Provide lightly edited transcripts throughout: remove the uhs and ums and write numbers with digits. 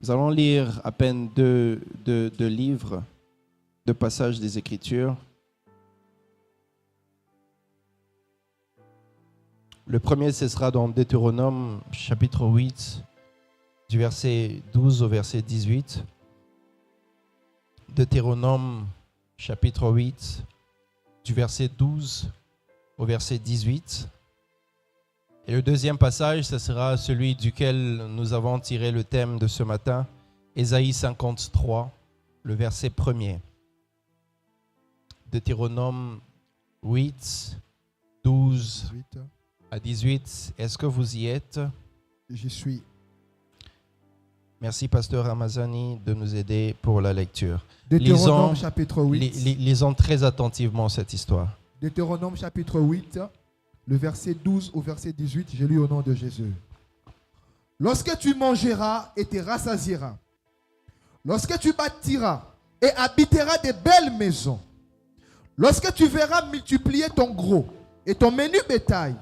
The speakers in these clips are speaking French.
Nous allons lire à peine deux livres, deux passages des Écritures. Le premier, ce sera dans Deutéronome, chapitre 8, du verset 12 au verset 18. Deutéronome, chapitre 8, du verset 12 au verset 18. Et le deuxième passage, ce sera celui duquel nous avons tiré le thème de ce matin, Ésaïe 53, le verset 1er. Deutéronome 8, 12 à 18. Est-ce que vous y êtes? J'y suis. Merci, pasteur Ramazani, de nous aider pour la lecture. Deutéronome chapitre 8. Lisons très attentivement cette histoire. Deutéronome chapitre 8, le verset 12 au verset 18, je lis au nom de Jésus. Lorsque tu mangeras et te rassasieras, lorsque tu bâtiras et habiteras de belles maisons, lorsque tu verras multiplier ton gros et ton menu bétail,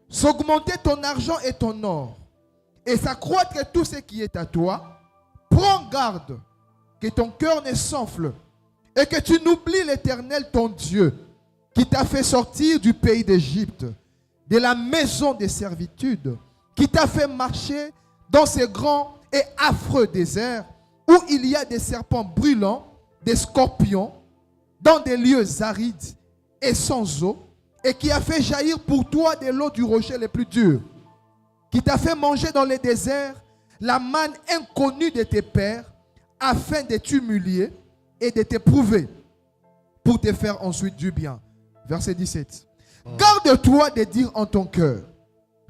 s'augmenter ton argent et ton or, et s'accroître tout ce qui est à toi, prends garde que ton cœur ne s'enfle et que tu n'oublies l'Éternel ton Dieu qui t'a fait sortir du pays d'Égypte, de la maison de servitude, qui t'a fait marcher dans ces grands et affreux déserts où il y a des serpents brûlants, des scorpions, dans des lieux arides et sans eau, et qui a fait jaillir pour toi de l'eau du rocher les plus durs, qui t'a fait manger dans les déserts la manne inconnue de tes pères, afin de t'humilier et de t'éprouver, pour te faire ensuite du bien. Verset 17. Garde-toi de dire en ton cœur,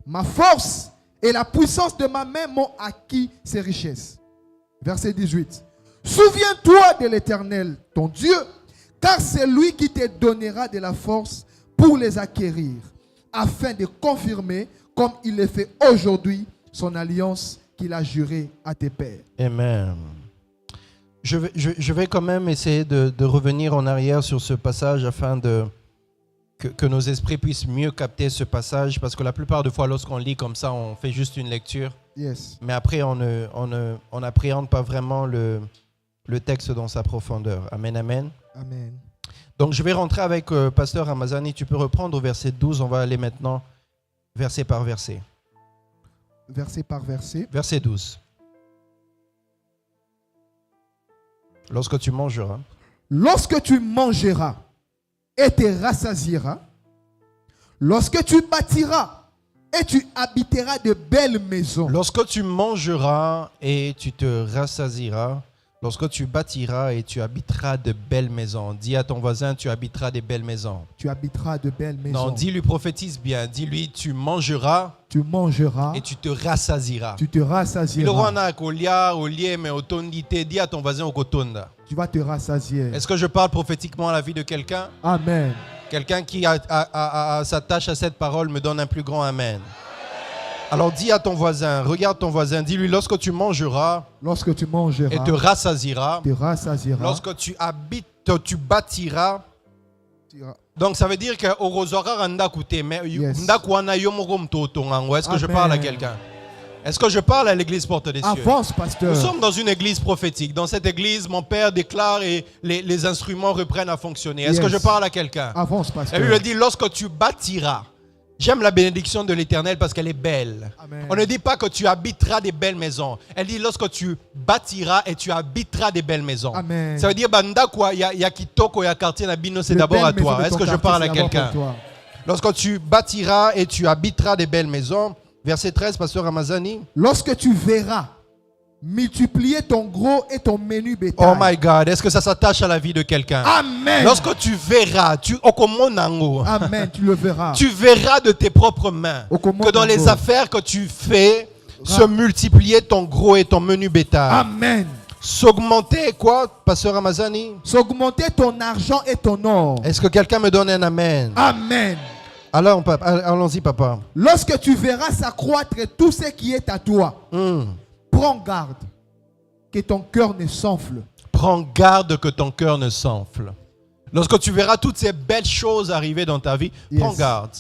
ma force et la puissance de ma main m'ont acquis ces richesses. Verset 18. Souviens-toi de l'Éternel, ton Dieu, car c'est lui qui te donnera de la force pour les acquérir, afin de confirmer, comme il le fait aujourd'hui, son alliance qu'il a jurée à tes pères. Amen. Je vais quand même essayer de revenir en arrière sur ce passage afin que nos esprits puissent mieux capter ce passage, parce que la plupart des fois, lorsqu'on lit comme ça, on fait juste une lecture. Yes. Mais après, on n'appréhende pas vraiment le texte dans sa profondeur. Amen, amen. Amen. Donc, je vais rentrer avec pasteur Ramazani. Tu peux reprendre au verset 12. On va aller maintenant verset par verset. Verset par verset. Verset 12. Lorsque tu mangeras. Lorsque tu mangeras et te rassasieras, lorsque tu bâtiras et tu habiteras de belles maisons. Lorsque tu mangeras et tu te rassasieras, lorsque tu bâtiras et tu habiteras de belles maisons. Dis à ton voisin, tu habiteras de belles maisons. Tu habiteras de belles maisons. Non, dis-lui, prophétise bien. Dis-lui, tu mangeras. Tu mangeras. Et tu te rassasieras. Tu te rassasieras. Dis à ton voisin au kotonda. Tu vas te rassasier. Est-ce que je parle prophétiquement à la vie de quelqu'un? Amen. Quelqu'un qui s'attache à cette parole me donne un plus grand amen. Alors dis à ton voisin, regarde ton voisin, dis-lui, lorsque tu mangeras, et te rassasieras, lorsque tu habites, tu bâtiras. Donc ça veut dire que est-ce que je parle à quelqu'un? Est-ce que je parle à l'église Porte des Cieux? Avance, pasteur. Nous sommes dans une église prophétique. Dans cette église, mon père déclare et les instruments reprennent à fonctionner. Est-ce que je parle à quelqu'un? Avance, pasteur. Et lui il dit, lorsque tu bâtiras. J'aime la bénédiction de l'Éternel parce qu'elle est belle. Amen. On ne dit pas que tu habiteras des belles maisons. Elle dit lorsque tu bâtiras et tu habiteras des belles maisons. Amen. Ça veut dire ya kitoko ya quartier nabino, c'est d'abord à toi. Est-ce que je parle à quelqu'un? Lorsque tu bâtiras et tu habiteras des belles maisons. Verset 13, pasteur Ramazani. Lorsque tu verras multiplier ton gros et ton menu bétail. Oh my God, est-ce que ça s'attache à la vie de quelqu'un? Amen. Lorsque tu verras, Amen, tu le verras. Tu verras de tes propres mains que dans les affaires que tu fais, se multiplier ton gros et ton menu bétail. Amen. S'augmenter quoi, pasteur Ramazani? S'augmenter ton argent et ton or. Est-ce que quelqu'un me donne un amen? Amen. Alors, allons-y, papa. Lorsque tu verras s'accroître tout ce qui est à toi, prends garde que ton cœur ne s'enfle. Prends garde que ton cœur ne s'enfle. Lorsque tu verras toutes ces belles choses arriver dans ta vie, prends garde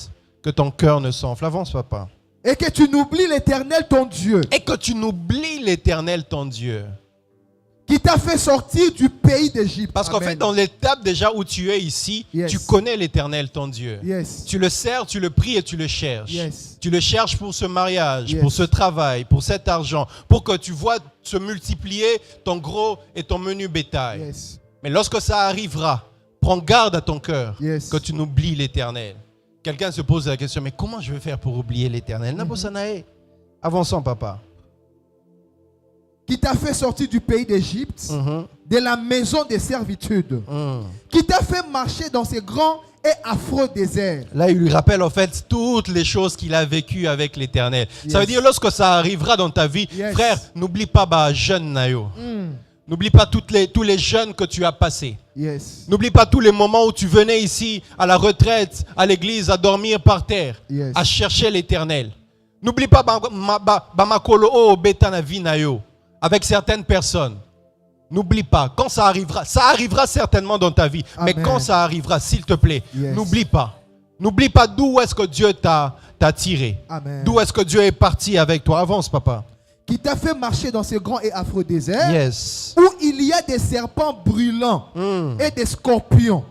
que ton cœur ne s'enfle. Avance, papa. Et que tu n'oublies l'Éternel ton Dieu. Et que tu n'oublies l'Éternel ton Dieu. Qui t'a fait sortir du pays d'Égypte. Parce qu'en fait, dans l'étape déjà où tu es ici, tu connais l'Éternel ton Dieu. Tu le sers, tu le pries et tu le cherches. Tu le cherches pour ce mariage, pour ce travail, pour cet argent, pour que tu vois se multiplier ton gros et ton menu bétail. Mais lorsque ça arrivera, prends garde à ton cœur que tu n'oublies l'Éternel. Quelqu'un se pose la question, mais comment je vais faire pour oublier l'Éternel? Nabosanae, avançons papa. Qui t'a fait sortir du pays d'Égypte, de la maison des servitudes, qui t'a fait marcher dans ces grands et affreux déserts. Là, il lui rappelle en fait toutes les choses qu'il a vécues avec l'Éternel. Ça veut dire lorsque ça arrivera dans ta vie, frère, n'oublie pas jeune Nayo. N'oublie pas tous les jeûnes que tu as passés. N'oublie pas tous les moments où tu venais ici à la retraite, à l'église, à dormir par terre, à chercher l'Éternel. N'oublie pas Bamakolo o Betana Vinayo. Avec certaines personnes. N'oublie pas, quand ça arrivera certainement dans ta vie. Amen. Mais quand ça arrivera, s'il te plaît, n'oublie pas. N'oublie pas d'où est-ce que Dieu t'a tiré. D'où est-ce que Dieu est parti avec toi. Avance, papa. Qui t'a fait marcher dans ces grands et affreux déserts. Où il y a des serpents brûlants et des scorpions.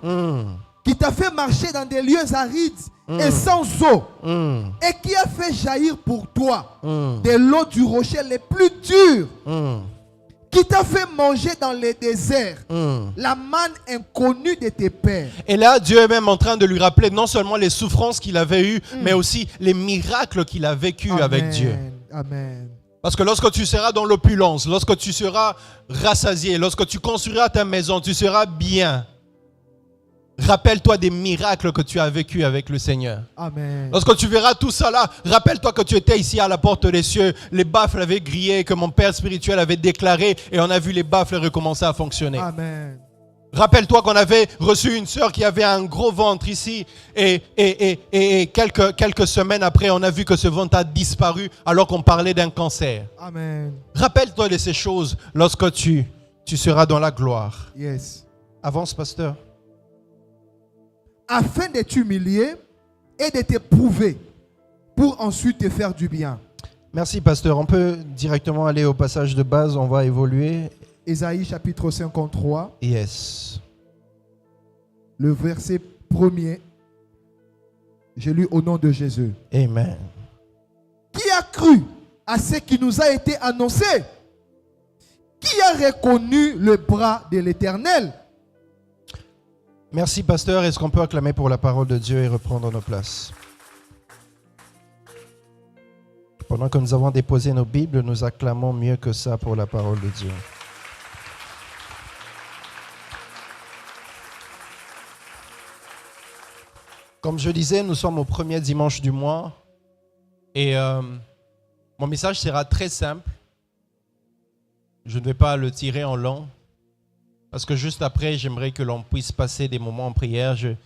Qui t'a fait marcher dans des lieux arides et sans eau. Et qui a fait jaillir pour toi de l'eau du rocher les plus dures. Qui t'a fait manger dans les déserts la manne inconnue de tes pères. Et là, Dieu est même en train de lui rappeler non seulement les souffrances qu'il avait eues, mais aussi les miracles qu'il a vécus avec Dieu. Amen. Parce que lorsque tu seras dans l'opulence, lorsque tu seras rassasié, lorsque tu construiras ta maison, tu seras bien. Rappelle-toi des miracles que tu as vécus avec le Seigneur. Amen. Lorsque tu verras tout ça là, rappelle-toi que tu étais ici à la porte des cieux, les baffles avaient grillé, que mon Père spirituel avait déclaré et on a vu les baffles recommencer à fonctionner. Amen. Rappelle-toi qu'on avait reçu une sœur qui avait un gros ventre ici et quelques semaines après, on a vu que ce ventre a disparu alors qu'on parlait d'un cancer. Amen. Rappelle-toi de ces choses lorsque tu seras dans la gloire. Avance, pasteur. Afin de t'humilier et de t'éprouver pour ensuite te faire du bien. Merci, pasteur. On peut directement aller au passage de base. On va évoluer. Ésaïe chapitre 53. Yes. Le verset 1er. J'ai lu au nom de Jésus. Amen. Qui a cru à ce qui nous a été annoncé? Qui a reconnu le bras de l'Éternel? Merci, pasteur. Est-ce qu'on peut acclamer pour la parole de Dieu et reprendre nos places? Pendant que nous avons déposé nos Bibles, nous acclamons mieux que ça pour la parole de Dieu. Comme je disais, nous sommes au premier dimanche du mois et mon message sera très simple. Je ne vais pas le tirer en long. Parce que juste après, j'aimerais que l'on puisse passer des moments en prière. J'ai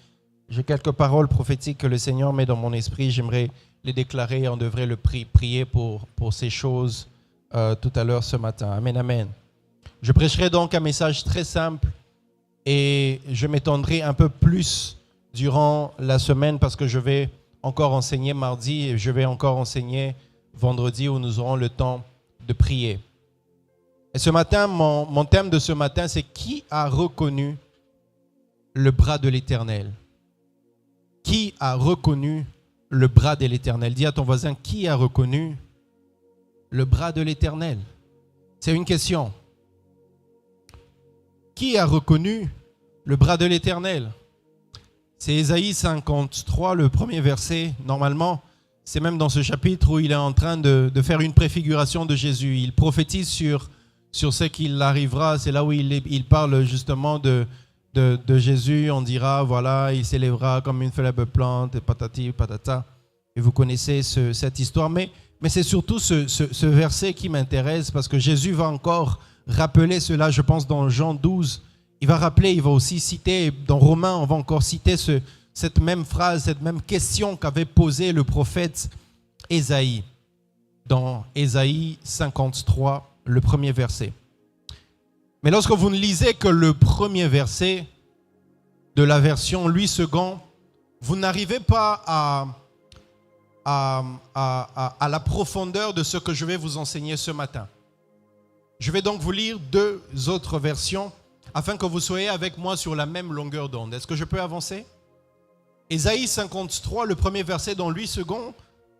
quelques paroles prophétiques que le Seigneur met dans mon esprit. J'aimerais les déclarer. On devrait le prier pour ces choses tout à l'heure ce matin. Amen, amen. Je prêcherai donc un message très simple et je m'étendrai un peu plus durant la semaine parce que je vais encore enseigner mardi et je vais encore enseigner vendredi où nous aurons le temps de prier. Et ce matin, mon thème de ce matin, c'est qui a reconnu le bras de l'Éternel? Qui a reconnu le bras de l'Éternel? Dis à ton voisin, qui a reconnu le bras de l'Éternel? C'est une question. Qui a reconnu le bras de l'Éternel? C'est Ésaïe 53, le premier verset. Normalement, c'est même dans ce chapitre où il est en train de faire une préfiguration de Jésus. Il prophétise sur ce qu'il arrivera. C'est là où il parle justement de Jésus. On dira, voilà, il s'élèvera comme une faible plante, patati, patata. Et vous connaissez cette histoire. Mais c'est surtout ce verset qui m'intéresse parce que Jésus va encore rappeler cela, je pense, dans Jean 12. Il va rappeler, il va aussi citer, dans Romains, on va encore citer cette même phrase, cette même question qu'avait posée le prophète Ésaïe. Dans Ésaïe 53, le premier verset. Mais lorsque vous ne lisez que le premier verset de la version 8 secondes, vous n'arrivez pas à la profondeur de ce que je vais vous enseigner ce matin. Je vais donc vous lire 2 autres versions afin que vous soyez avec moi sur la même longueur d'onde. Est-ce que je peux avancer? Ésaïe 53, le premier verset dans 8 secondes,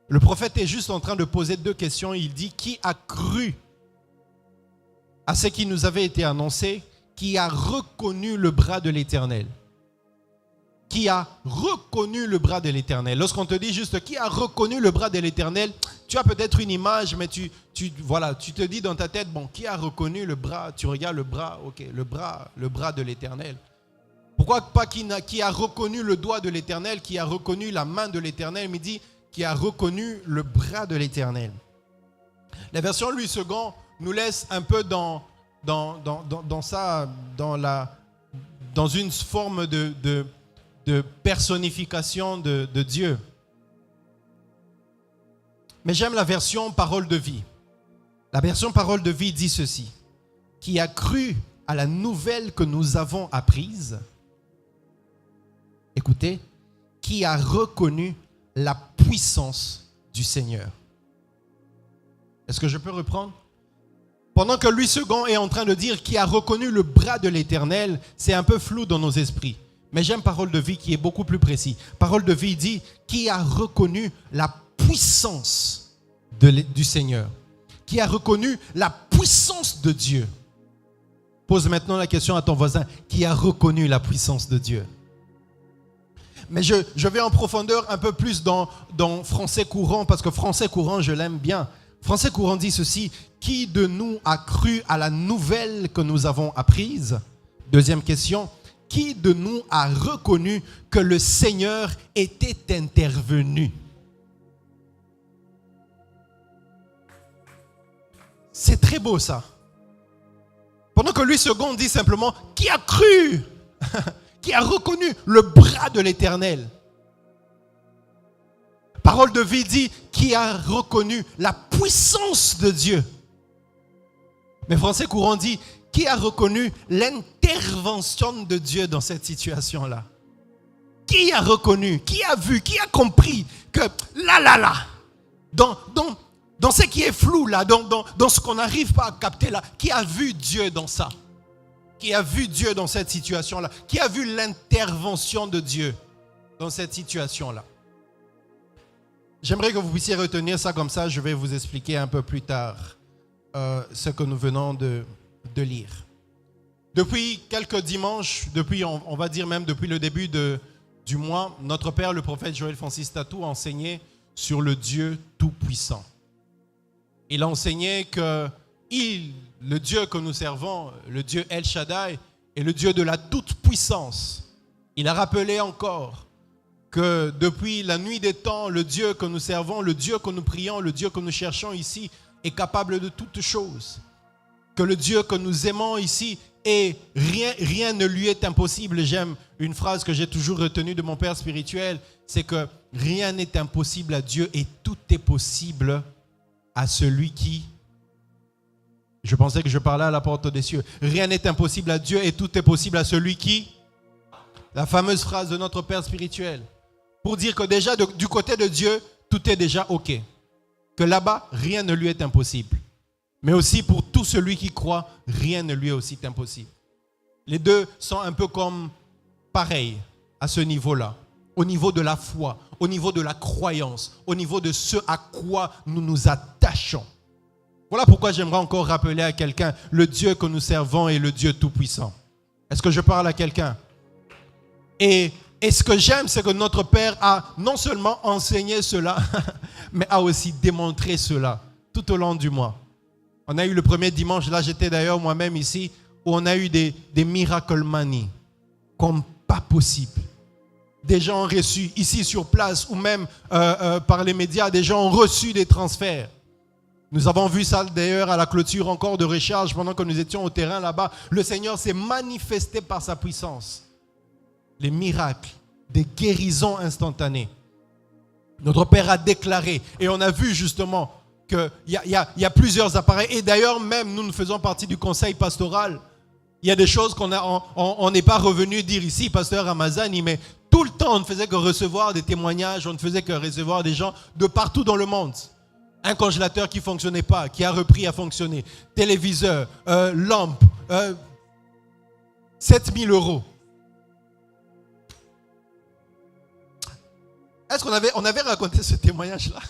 le prophète est juste en train de poser 2 questions. Il dit: qui a cru à ce qui nous avait été annoncé, qui a reconnu le bras de l'Éternel? Qui a reconnu le bras de l'Éternel? Lorsqu'on te dit juste qui a reconnu le bras de l'Éternel, tu as peut-être une image, mais tu te dis dans ta tête, bon, qui a reconnu le bras? Tu regardes le bras, ok, le bras de l'Éternel. Pourquoi pas qui a reconnu le doigt de l'Éternel, qui a reconnu la main de l'Éternel, mais dit qui a reconnu le bras de l'Éternel. La version Louis II nous laisse un peu dans une forme de personnification de Dieu. Mais j'aime la version Parole de vie. La version Parole de vie dit ceci: qui a cru à la nouvelle que nous avons apprise. Écoutez, qui a reconnu la puissance du Seigneur. Est-ce que je peux reprendre? Pendant que Louis II est en train de dire qui a reconnu le bras de l'Éternel, c'est un peu flou dans nos esprits. Mais j'aime Parole de vie qui est beaucoup plus précis. Parole de vie dit qui a reconnu la puissance du Seigneur. Qui a reconnu la puissance de Dieu. Pose maintenant la question à ton voisin: qui a reconnu la puissance de Dieu? Mais je vais en profondeur un peu plus dans français courant, parce que français courant, je l'aime bien. Français courant dit ceci: qui de nous a cru à la nouvelle que nous avons apprise? Deuxième question: qui de nous a reconnu que le Seigneur était intervenu? C'est très beau ça. Pendant que Louis II dit simplement qui a cru, qui a reconnu le bras de l'Éternel. Parole de vie dit qui a reconnu la puissance de Dieu. Mais français courant dit qui a reconnu l'intervention de Dieu dans cette situation-là. Qui a reconnu, qui a vu, qui a compris que là, dans ce qui est flou là, dans ce qu'on n'arrive pas à capter là, qui a vu Dieu dans ça? Qui a vu Dieu dans cette situation-là? Qui a vu l'intervention de Dieu dans cette situation-là? J'aimerais que vous puissiez retenir ça comme ça. Je vais vous expliquer un peu plus tard ce que nous venons de lire. Depuis quelques dimanches, on va dire même depuis le début du mois, notre père, le prophète Joël Francis Tatou, a enseigné sur le Dieu Tout-Puissant. Il a enseigné que le Dieu que nous servons, le Dieu El Shaddai, est le Dieu de la toute-puissance. Il a rappelé encore que depuis la nuit des temps, le Dieu que nous servons, le Dieu que nous prions, le Dieu que nous cherchons ici est capable de toutes choses. Que le Dieu que nous aimons ici, et rien ne lui est impossible. J'aime une phrase que j'ai toujours retenue de mon père spirituel, c'est que rien n'est impossible à Dieu et tout est possible à celui qui... Je pensais que je parlais à la porte des cieux. Rien n'est impossible à Dieu et tout est possible à celui qui... La fameuse phrase de notre père spirituel. Pour dire que déjà du côté de Dieu, tout est déjà OK. Que là-bas, rien ne lui est impossible. Mais aussi pour tout celui qui croit, rien ne lui est aussi impossible. Les deux sont un peu comme pareils à ce niveau-là. Au niveau de la foi, au niveau de la croyance, au niveau de ce à quoi nous nous attachons. Voilà pourquoi j'aimerais encore rappeler à quelqu'un, le Dieu que nous servons est le Dieu Tout-Puissant. Est-ce que je parle à quelqu'un? Et ce que j'aime, c'est que notre Père a non seulement enseigné cela, mais a aussi démontré cela tout au long du mois. On a eu le premier dimanche, là j'étais d'ailleurs moi-même ici, où on a eu des miracle money, comme pas possible. Des gens ont reçu ici sur place, ou même par les médias, des gens ont reçu des transferts. Nous avons vu ça d'ailleurs à la clôture encore de recharge pendant que nous étions au terrain là-bas. Le Seigneur s'est manifesté par sa puissance. Les miracles, des guérisons instantanées. Notre Père a déclaré, et on a vu justement qu'il y a plusieurs appareils. Et d'ailleurs, même nous faisons partie du conseil pastoral. Il y a des choses qu'on n'est pas revenu dire ici, pasteur Ramazani, mais Tout le temps, on ne faisait que recevoir des témoignages, on ne faisait que recevoir des gens de partout dans le monde. Un congélateur qui ne fonctionnait pas, qui a repris à fonctionner. Téléviseur, lampe, 7 000 €. Est-ce qu'on avait raconté ce témoignage-là?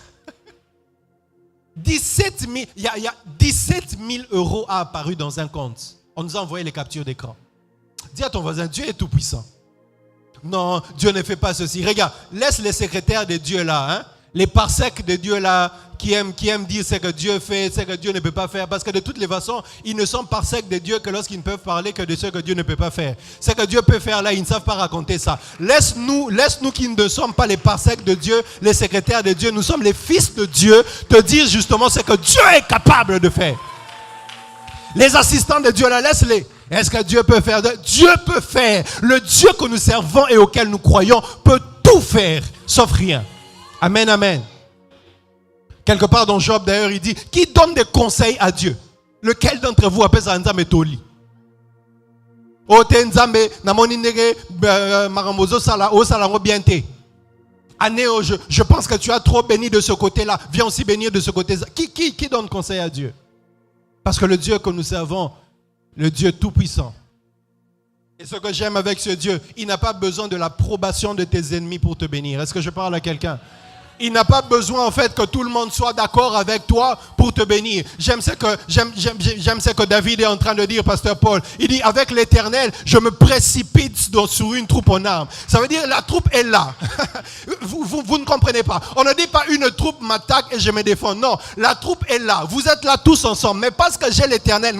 17 000, il y a 17 000 € a apparu dans un compte. On nous a envoyé les captures d'écran. Dis à ton voisin, Dieu est tout puissant. Non, Dieu ne fait pas ceci. Regarde, laisse les secrétaires de Dieu là, hein? Les parsecs de Dieu là, qui aiment dire ce que Dieu fait, ce que Dieu ne peut pas faire. Parce que de toutes les façons, ils ne sont parsecs de Dieu que lorsqu'ils ne peuvent parler que de ce que Dieu ne peut pas faire. Ce que Dieu peut faire là, ils ne savent pas raconter ça. Laisse-nous qui ne sommes pas les parsecs de Dieu, les secrétaires de Dieu, nous sommes les fils de Dieu, te dire justement ce que Dieu est capable de faire. Les assistants de Dieu là, laisse-les. Est-ce que Dieu peut faire? Dieu peut faire. Le Dieu que nous servons et auquel nous croyons peut tout faire, sauf rien. Amen, amen. Quelque part dans Job, d'ailleurs, il dit, qui donne des conseils à Dieu? Lequel d'entre vous appelle ça Nzambe Toli? Ote Nzambe, namoni nege, marambozo sala, o salango biente. Anéo, je pense que tu as trop béni de ce côté-là. Viens aussi bénir de ce côté-là. Qui donne conseil à Dieu? Parce que le Dieu que nous servons, le Dieu tout-puissant. Et ce que j'aime avec ce Dieu, il n'a pas besoin de l'approbation de tes ennemis pour te bénir. Est-ce que je parle à quelqu'un? Il n'a pas besoin en fait que tout le monde soit d'accord avec toi pour te bénir. J'aime ce que David est en train de dire, pasteur Paul. Il dit, avec l'Éternel, je me précipite sur une troupe en armes. Ça veut dire la troupe est là. vous ne comprenez pas. On ne dit pas une troupe m'attaque et je me défends. Non, la troupe est là. Vous êtes là tous ensemble. Mais parce que j'ai l'Éternel,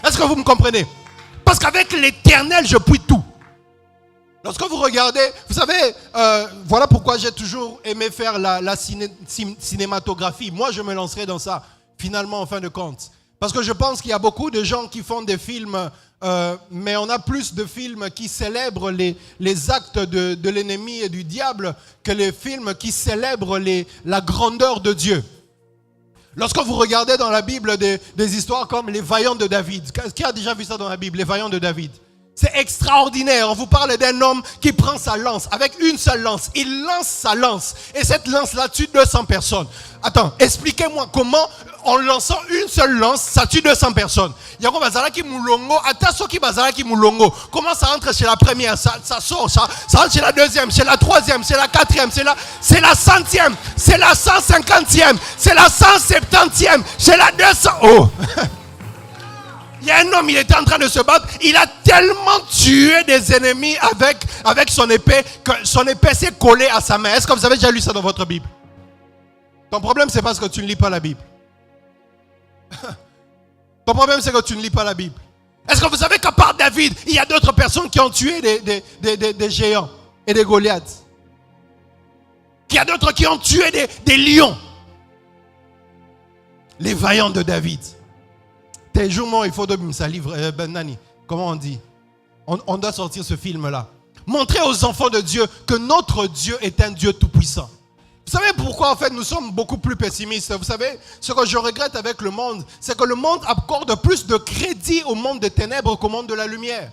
est-ce que vous me comprenez? Parce qu'avec l'Éternel, je puis tout. Lorsque vous regardez, vous savez, voilà pourquoi j'ai toujours aimé faire la cinématographie. Moi, je me lancerai dans ça, finalement, en fin de compte. Parce que je pense qu'il y a beaucoup de gens qui font des films, mais on a plus de films qui célèbrent les actes de l'ennemi et du diable que les films qui célèbrent la grandeur de Dieu. Lorsque vous regardez dans la Bible des histoires comme les vaillants de David, qui a déjà vu ça dans la Bible, les vaillants de David? C'est extraordinaire. On vous parle d'un homme qui prend sa lance. Avec une seule lance. Il lance sa lance. Et cette lance-là tue 200 personnes. Attends, expliquez-moi comment, en lançant une seule lance, ça tue 200 personnes. Comment ça entre chez la première? Ça sort, ça rentre chez la deuxième, chez la troisième, chez la quatrième, c'est la centième, c'est la 150e, c'est la 170e, c'est la 200. Oh! Il y a un homme, il était en train de se battre. Il a tellement tué des ennemis avec son épée que son épée s'est collée à sa main. Est-ce que vous avez déjà lu ça dans votre Bible? Ton problème, c'est parce que tu ne lis pas la Bible. Ton problème, c'est que tu ne lis pas la Bible. Est-ce que vous savez qu'à part David, il y a d'autres personnes qui ont tué des géants et des Goliaths? Il y a d'autres qui ont tué des lions. Les vaillants de David. Il faut de livre, comment on dit? On doit sortir ce film-là. Montrer aux enfants de Dieu que notre Dieu est un Dieu tout-puissant. Vous savez pourquoi en fait nous sommes beaucoup plus pessimistes? Vous savez, ce que je regrette avec le monde, c'est que le monde accorde plus de crédit au monde des ténèbres qu'au monde de la lumière.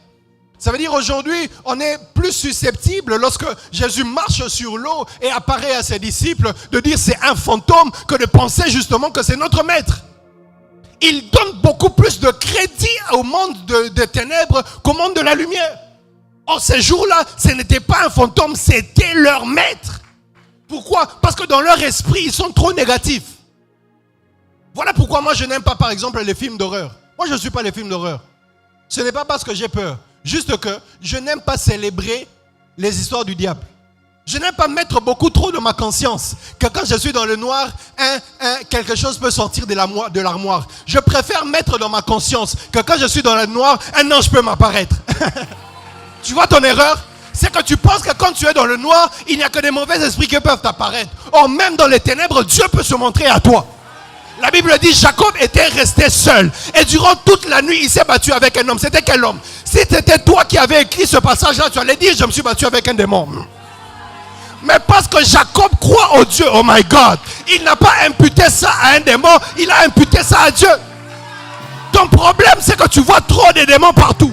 Ça veut dire aujourd'hui, on est plus susceptible lorsque Jésus marche sur l'eau et apparaît à ses disciples de dire c'est un fantôme que de penser justement que c'est notre maître. Ils donnent beaucoup plus de crédit au monde des ténèbres qu'au monde de la lumière. Or, ces jours-là, ce n'était pas un fantôme, c'était leur maître. Pourquoi? Parce que dans leur esprit, ils sont trop négatifs. Voilà pourquoi moi, je n'aime pas, par exemple, les films d'horreur. Moi, je ne suis pas les films d'horreur. Ce n'est pas parce que j'ai peur. Juste que je n'aime pas célébrer les histoires du diable. Je n'aime pas mettre beaucoup trop de ma conscience que quand je suis dans le noir, quelque chose peut sortir de l'armoire. Je préfère mettre dans ma conscience que quand je suis dans le noir, un ange peut m'apparaître. Tu vois ton erreur? C'est que tu penses que quand tu es dans le noir, il n'y a que des mauvais esprits qui peuvent t'apparaître. Or, même dans les ténèbres, Dieu peut se montrer à toi. La Bible dit Jacob était resté seul. Et durant toute la nuit, il s'est battu avec un homme. C'était quel homme? Si c'était toi qui avais écrit ce passage-là, tu allais dire je me suis battu avec un démon. Mais parce que Jacob croit au Dieu, oh my God, il n'a pas imputé ça à un démon, il a imputé ça à Dieu. Ton problème, c'est que tu vois trop de démons partout.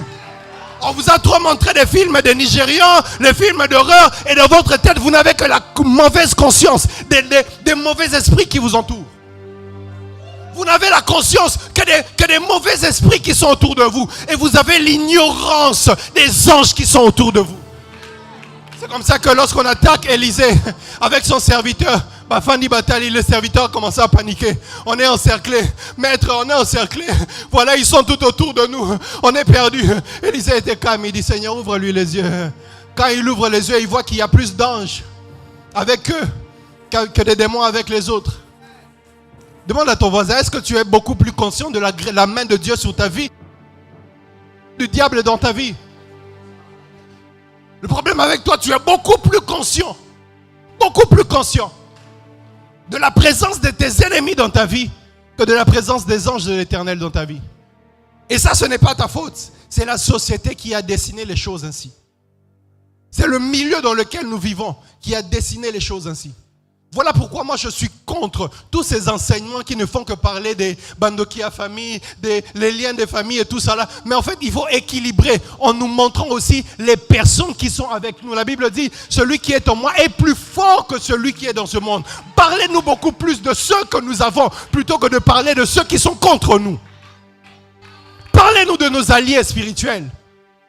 On vous a trop montré des films de Nigérians, les films d'horreur, et dans votre tête, vous n'avez que la mauvaise conscience, des mauvais esprits qui vous entourent. Vous n'avez la conscience que des mauvais esprits qui sont autour de vous. Et vous avez l'ignorance des anges qui sont autour de vous. C'est comme ça que lorsqu'on attaque Élisée avec son serviteur, Bafani Batali, le serviteur a commencé à paniquer. On est encerclé. Maître, on est encerclé. Voilà, ils sont tout autour de nous. On est perdus. Élisée était calme. Il dit, Seigneur, ouvre-lui les yeux. Quand il ouvre les yeux, il voit qu'il y a plus d'anges avec eux que des démons avec les autres. Demande à ton voisin, est-ce que tu es beaucoup plus conscient de la main de Dieu sur ta vie, du diable dans ta vie? Le problème avec toi, tu es beaucoup plus conscient de la présence de tes ennemis dans ta vie que de la présence des anges de l'Éternel dans ta vie. Et ça, ce n'est pas ta faute. C'est la société qui a dessiné les choses ainsi. C'est le milieu dans lequel nous vivons qui a dessiné les choses ainsi. Voilà pourquoi moi je suis contre tous ces enseignements qui ne font que parler des bandokia famille, les liens de famille et tout ça là. Mais en fait, il faut équilibrer en nous montrant aussi les personnes qui sont avec nous. La Bible dit, celui qui est en moi est plus fort que celui qui est dans ce monde. Parlez-nous beaucoup plus de ceux que nous avons plutôt que de parler de ceux qui sont contre nous. Parlez-nous de nos alliés spirituels.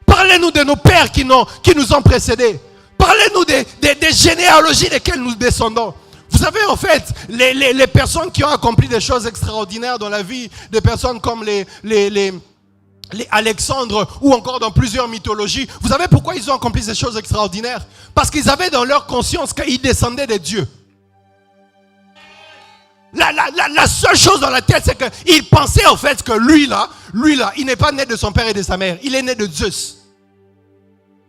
Parlez-nous de nos pères qui nous ont précédés. Parlez-nous des généalogies desquelles nous descendons. Vous savez, en fait, les personnes qui ont accompli des choses extraordinaires dans la vie, des personnes comme les Alexandre ou encore dans plusieurs mythologies, vous savez pourquoi ils ont accompli ces choses extraordinaires? Parce qu'ils avaient dans leur conscience qu'ils descendaient des dieux. La seule chose dans la tête, c'est qu'ils pensaient en fait que lui là, il n'est pas né de son père et de sa mère, il est né de Zeus.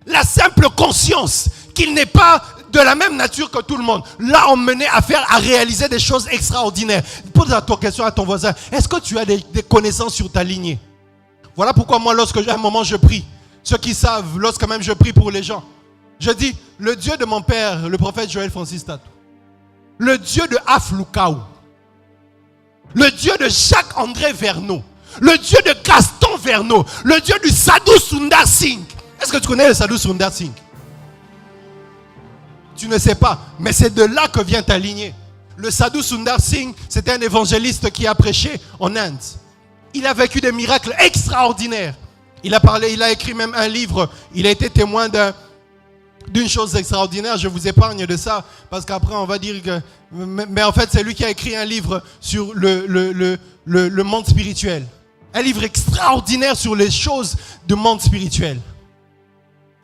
La simple conscience qu'il n'est pas de la même nature que tout le monde, là on menait à réaliser des choses extraordinaires. Pose la question à ton voisin, est-ce que tu as des connaissances sur ta lignée? Voilà pourquoi moi, lorsque j'ai un moment, je prie. Ceux qui savent, lorsque même je prie pour les gens, je dis, le Dieu de mon père, le prophète Joël Francis Tatou, le Dieu de Aflukau, le Dieu de Jacques-André Verneau, le Dieu de Gaston Verneau, le Dieu du Sadhu Sundar Singh. Est-ce que tu connais le Sadhu Sundar Singh? Tu ne sais pas, mais c'est de là que vient ta lignée. Le Sadhu Sundar Singh, c'était un évangéliste qui a prêché en Inde. Il a vécu des miracles extraordinaires. Il a écrit même un livre. Il a été témoin d'une chose extraordinaire. Je vous épargne de ça, parce qu'après on va dire que... Mais en fait, c'est lui qui a écrit un livre sur le monde spirituel. Un livre extraordinaire sur les choses du monde spirituel.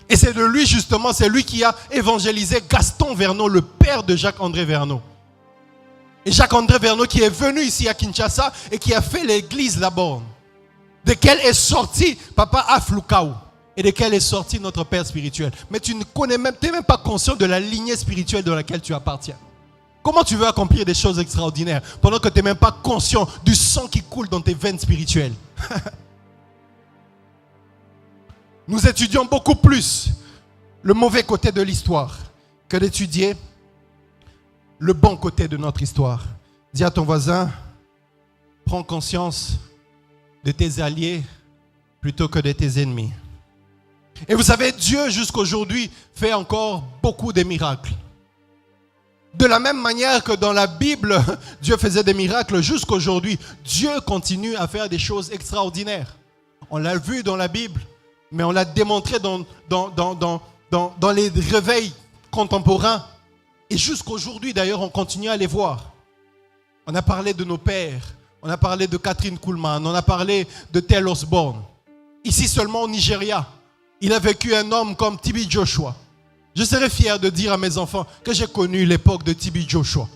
Et c'est de lui justement, c'est lui qui a évangélisé Gaston Verneau, le père de Jacques-André Verneau. Et Jacques-André Verneau qui est venu ici à Kinshasa et qui a fait l'église là-bas, de quelle est sorti Papa Aflukau et de quelle est sorti notre père spirituel. Mais tu ne connais même, tu n'es même pas conscient de la lignée spirituelle dans laquelle tu appartiens. Comment tu veux accomplir des choses extraordinaires pendant que tu n'es même pas conscient du sang qui coule dans tes veines spirituelles? Nous étudions beaucoup plus le mauvais côté de l'histoire que d'étudier le bon côté de notre histoire. Dis à ton voisin, prends conscience de tes alliés plutôt que de tes ennemis. Et vous savez, Dieu jusqu'aujourd'hui fait encore beaucoup de miracles. De la même manière que dans la Bible, Dieu faisait des miracles jusqu'aujourd'hui, Dieu continue à faire des choses extraordinaires. On l'a vu dans la Bible, mais on l'a démontré dans les réveils contemporains. Et jusqu'aujourd'hui, d'ailleurs, on continue à les voir. On a parlé de nos pères. On a parlé de Catherine Kuhlman. On a parlé de Tel Osborne. Ici seulement au Nigeria, il a vécu un homme comme T.B. Joshua. Je serais fier de dire à mes enfants que j'ai connu l'époque de T.B. Joshua.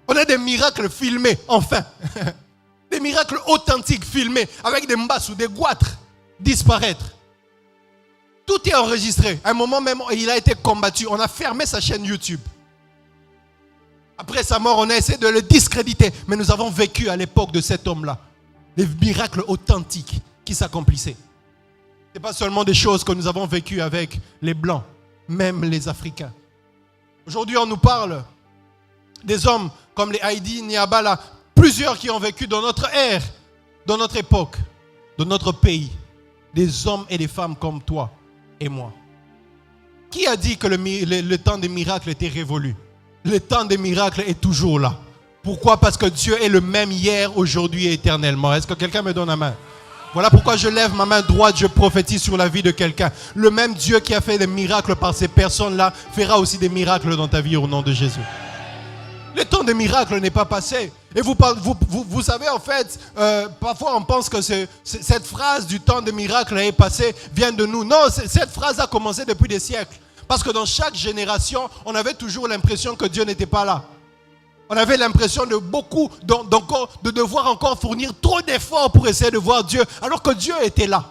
On a des miracles filmés, enfin. Des miracles authentiques filmés avec des mbassous, des goitres disparaître. Tout est enregistré. À un moment même, il a été combattu. On a fermé sa chaîne YouTube. Après sa mort, on a essayé de le discréditer. Mais nous avons vécu à l'époque de cet homme-là des miracles authentiques qui s'accomplissaient. Ce n'est pas seulement des choses que nous avons vécues avec les Blancs, même les Africains. Aujourd'hui, on nous parle des hommes comme les Heidi Niabala, plusieurs qui ont vécu dans notre ère, dans notre époque, dans notre pays. des hommes et des femmes comme toi et moi. Qui a dit que le temps des miracles était révolu? Le temps des miracles est toujours là. Pourquoi? Parce que Dieu est le même hier, aujourd'hui et éternellement. Est-ce que quelqu'un me donne la main? Voilà pourquoi je lève ma main droite, je prophétise sur la vie de quelqu'un. Le même Dieu qui a fait des miracles par ces personnes-là fera aussi des miracles dans ta vie au nom de Jésus. Le temps des miracles n'est pas passé. Et vous savez, en fait, parfois on pense que cette phrase du temps des miracles est passé vient de nous. Non, cette phrase a commencé depuis des siècles. Parce que dans chaque génération, on avait toujours l'impression que Dieu n'était pas là. On avait l'impression de devoir encore fournir trop d'efforts pour essayer de voir Dieu, alors que Dieu était là.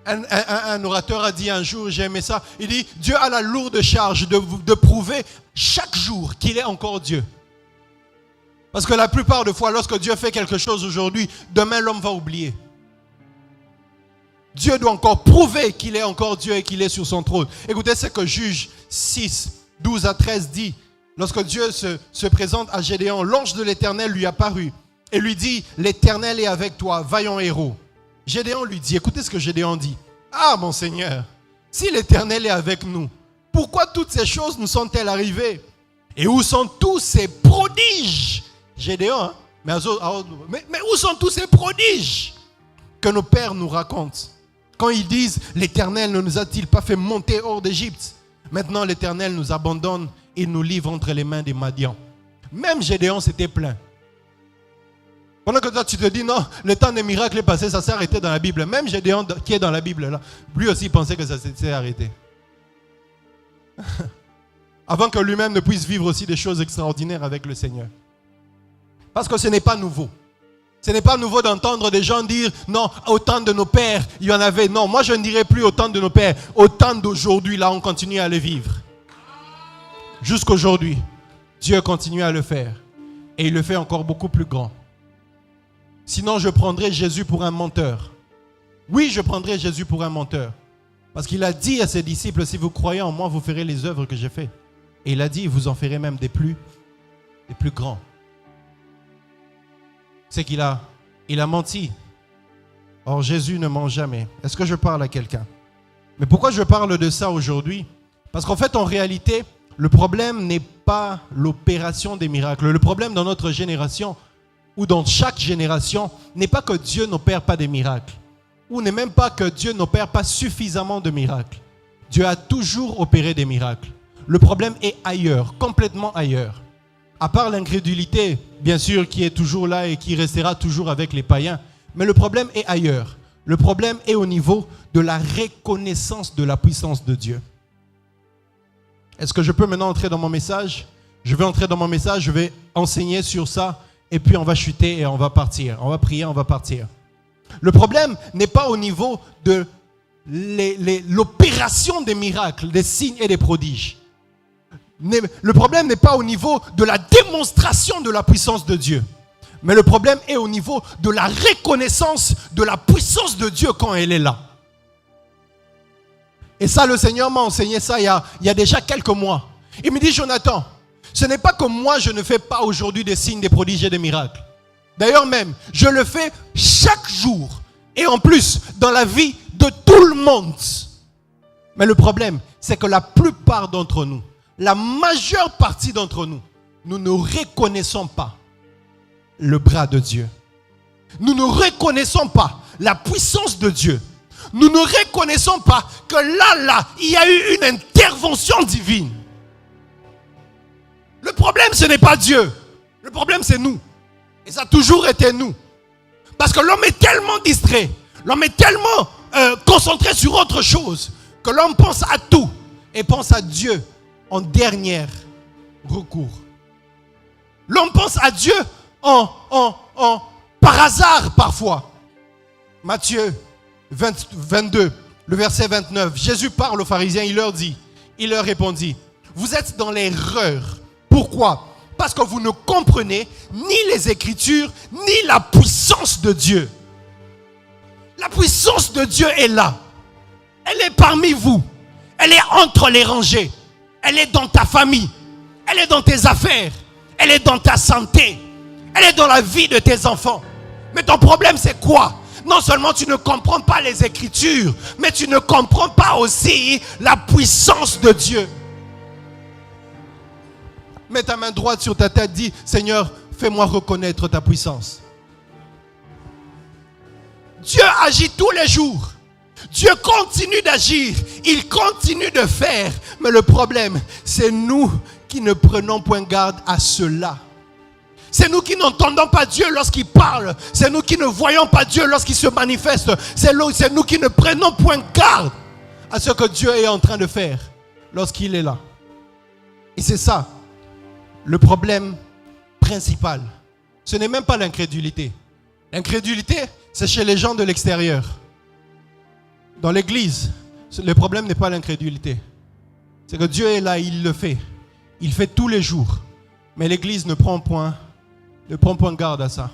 Un orateur a dit un jour, j'ai aimé ça, il dit, Dieu a la lourde charge de prouver chaque jour qu'il est encore Dieu. Parce que la plupart des fois, lorsque Dieu fait quelque chose aujourd'hui, demain l'homme va oublier. Dieu doit encore prouver qu'il est encore Dieu et qu'il est sur son trône. Écoutez ce que Juge 6, 12 à 13 dit. Lorsque Dieu se présente à Gédéon, l'ange de l'Éternel lui apparut et lui dit, l'Éternel est avec toi, vaillant héros. Gédéon lui dit, écoutez ce que Gédéon dit. Ah mon Seigneur, si l'Éternel est avec nous, pourquoi toutes ces choses nous sont-elles arrivées? Et où sont tous ces prodiges? Gédéon, hein? mais où sont tous ces prodiges que nos pères nous racontent? Quand ils disent, l'Éternel ne nous a-t-il pas fait monter hors d'Égypte? Maintenant l'Éternel nous abandonne et nous livre entre les mains des Madians. Même Gédéon s'était plaint. Pendant que toi tu te dis non, le temps des miracles est passé, ça s'est arrêté dans la Bible. Même Gédéon qui est dans la Bible là, lui aussi pensait que ça s'est arrêté. Avant que lui-même ne puisse vivre aussi des choses extraordinaires avec le Seigneur. Parce que ce n'est pas nouveau. Ce n'est pas nouveau d'entendre des gens dire non, au temps de nos pères, il y en avait. Non, moi je ne dirais plus au temps de nos pères. Au temps d'aujourd'hui, là, on continue à le vivre. Jusqu'aujourd'hui, Dieu continue à le faire. Et il le fait encore beaucoup plus grand. Sinon, je prendrais Jésus pour un menteur. Oui, je prendrais Jésus pour un menteur. Parce qu'il a dit à ses disciples, si vous croyez en moi, vous ferez les œuvres que j'ai faites. Et il a dit, vous en ferez même des plus grands. C'est qu'il a menti. Or, Jésus ne ment jamais. Est-ce que je parle à quelqu'un? Mais pourquoi je parle de ça aujourd'hui? Parce qu'en fait, en réalité, le problème n'est pas l'opération des miracles. Le problème dans notre génération, ou dans chaque génération, n'est pas que Dieu n'opère pas des miracles. Ou n'est même pas que Dieu n'opère pas suffisamment de miracles. Dieu a toujours opéré des miracles. Le problème est ailleurs, complètement ailleurs. À part l'incrédulité, bien sûr, qui est toujours là et qui restera toujours avec les païens. Mais le problème est ailleurs. Le problème est au niveau de la reconnaissance de la puissance de Dieu. Est-ce que je peux maintenant entrer dans mon message? Je vais entrer dans mon message, je vais enseigner sur ça, et puis on va chuter et on va partir. On va prier, on va partir. Le problème n'est pas au niveau de l'opération des miracles, des signes et des prodiges. Le problème n'est pas au niveau de la démonstration de la puissance de Dieu. Mais le problème est au niveau de la reconnaissance de la puissance de Dieu quand elle est là. Et ça, le Seigneur m'a enseigné ça il y a déjà quelques mois. Il me dit, Jonathan, ce n'est pas que moi je ne fais pas aujourd'hui des signes, des prodiges et des miracles. D'ailleurs même, je le fais chaque jour. Et en plus, dans la vie de tout le monde. Mais le problème, c'est que la plupart d'entre nous, la majeure partie d'entre nous, nous ne reconnaissons pas le bras de Dieu. Nous ne reconnaissons pas la puissance de Dieu. Nous ne reconnaissons pas que là, il y a eu une intervention divine. Le problème, ce n'est pas Dieu. Le problème, c'est nous. Et ça a toujours été nous. Parce que l'homme est tellement distrait, l'homme est tellement concentré sur autre chose, que l'homme pense à tout et pense à Dieu en dernier recours. L'homme pense à Dieu par hasard parfois. Matthieu 22, le verset 29. Jésus parle aux pharisiens, il leur répondit, vous êtes dans l'erreur. Pourquoi? Parce que vous ne comprenez ni les Écritures, ni la puissance de Dieu. La puissance de Dieu est là. Elle est parmi vous. Elle est entre les rangées. Elle est dans ta famille. Elle est dans tes affaires. Elle est dans ta santé. Elle est dans la vie de tes enfants. Mais ton problème, c'est quoi? Non seulement tu ne comprends pas les Écritures, mais tu ne comprends pas aussi la puissance de Dieu. Mets ta main droite sur ta tête, dis, Seigneur, fais-moi reconnaître ta puissance. Dieu agit tous les jours. Dieu continue d'agir. Il continue de faire. Mais le problème, c'est nous qui ne prenons point garde à cela. C'est nous qui n'entendons pas Dieu lorsqu'il parle. C'est nous qui ne voyons pas Dieu lorsqu'il se manifeste. C'est nous qui ne prenons point garde à ce que Dieu est en train de faire lorsqu'il est là. Et c'est ça. Le problème principal, ce n'est même pas l'incrédulité. L'incrédulité, c'est chez les gens de l'extérieur. Dans l'église, le problème n'est pas l'incrédulité. C'est que Dieu est là, il le fait. Il fait tous les jours. Mais l'église ne prend point garde à ça.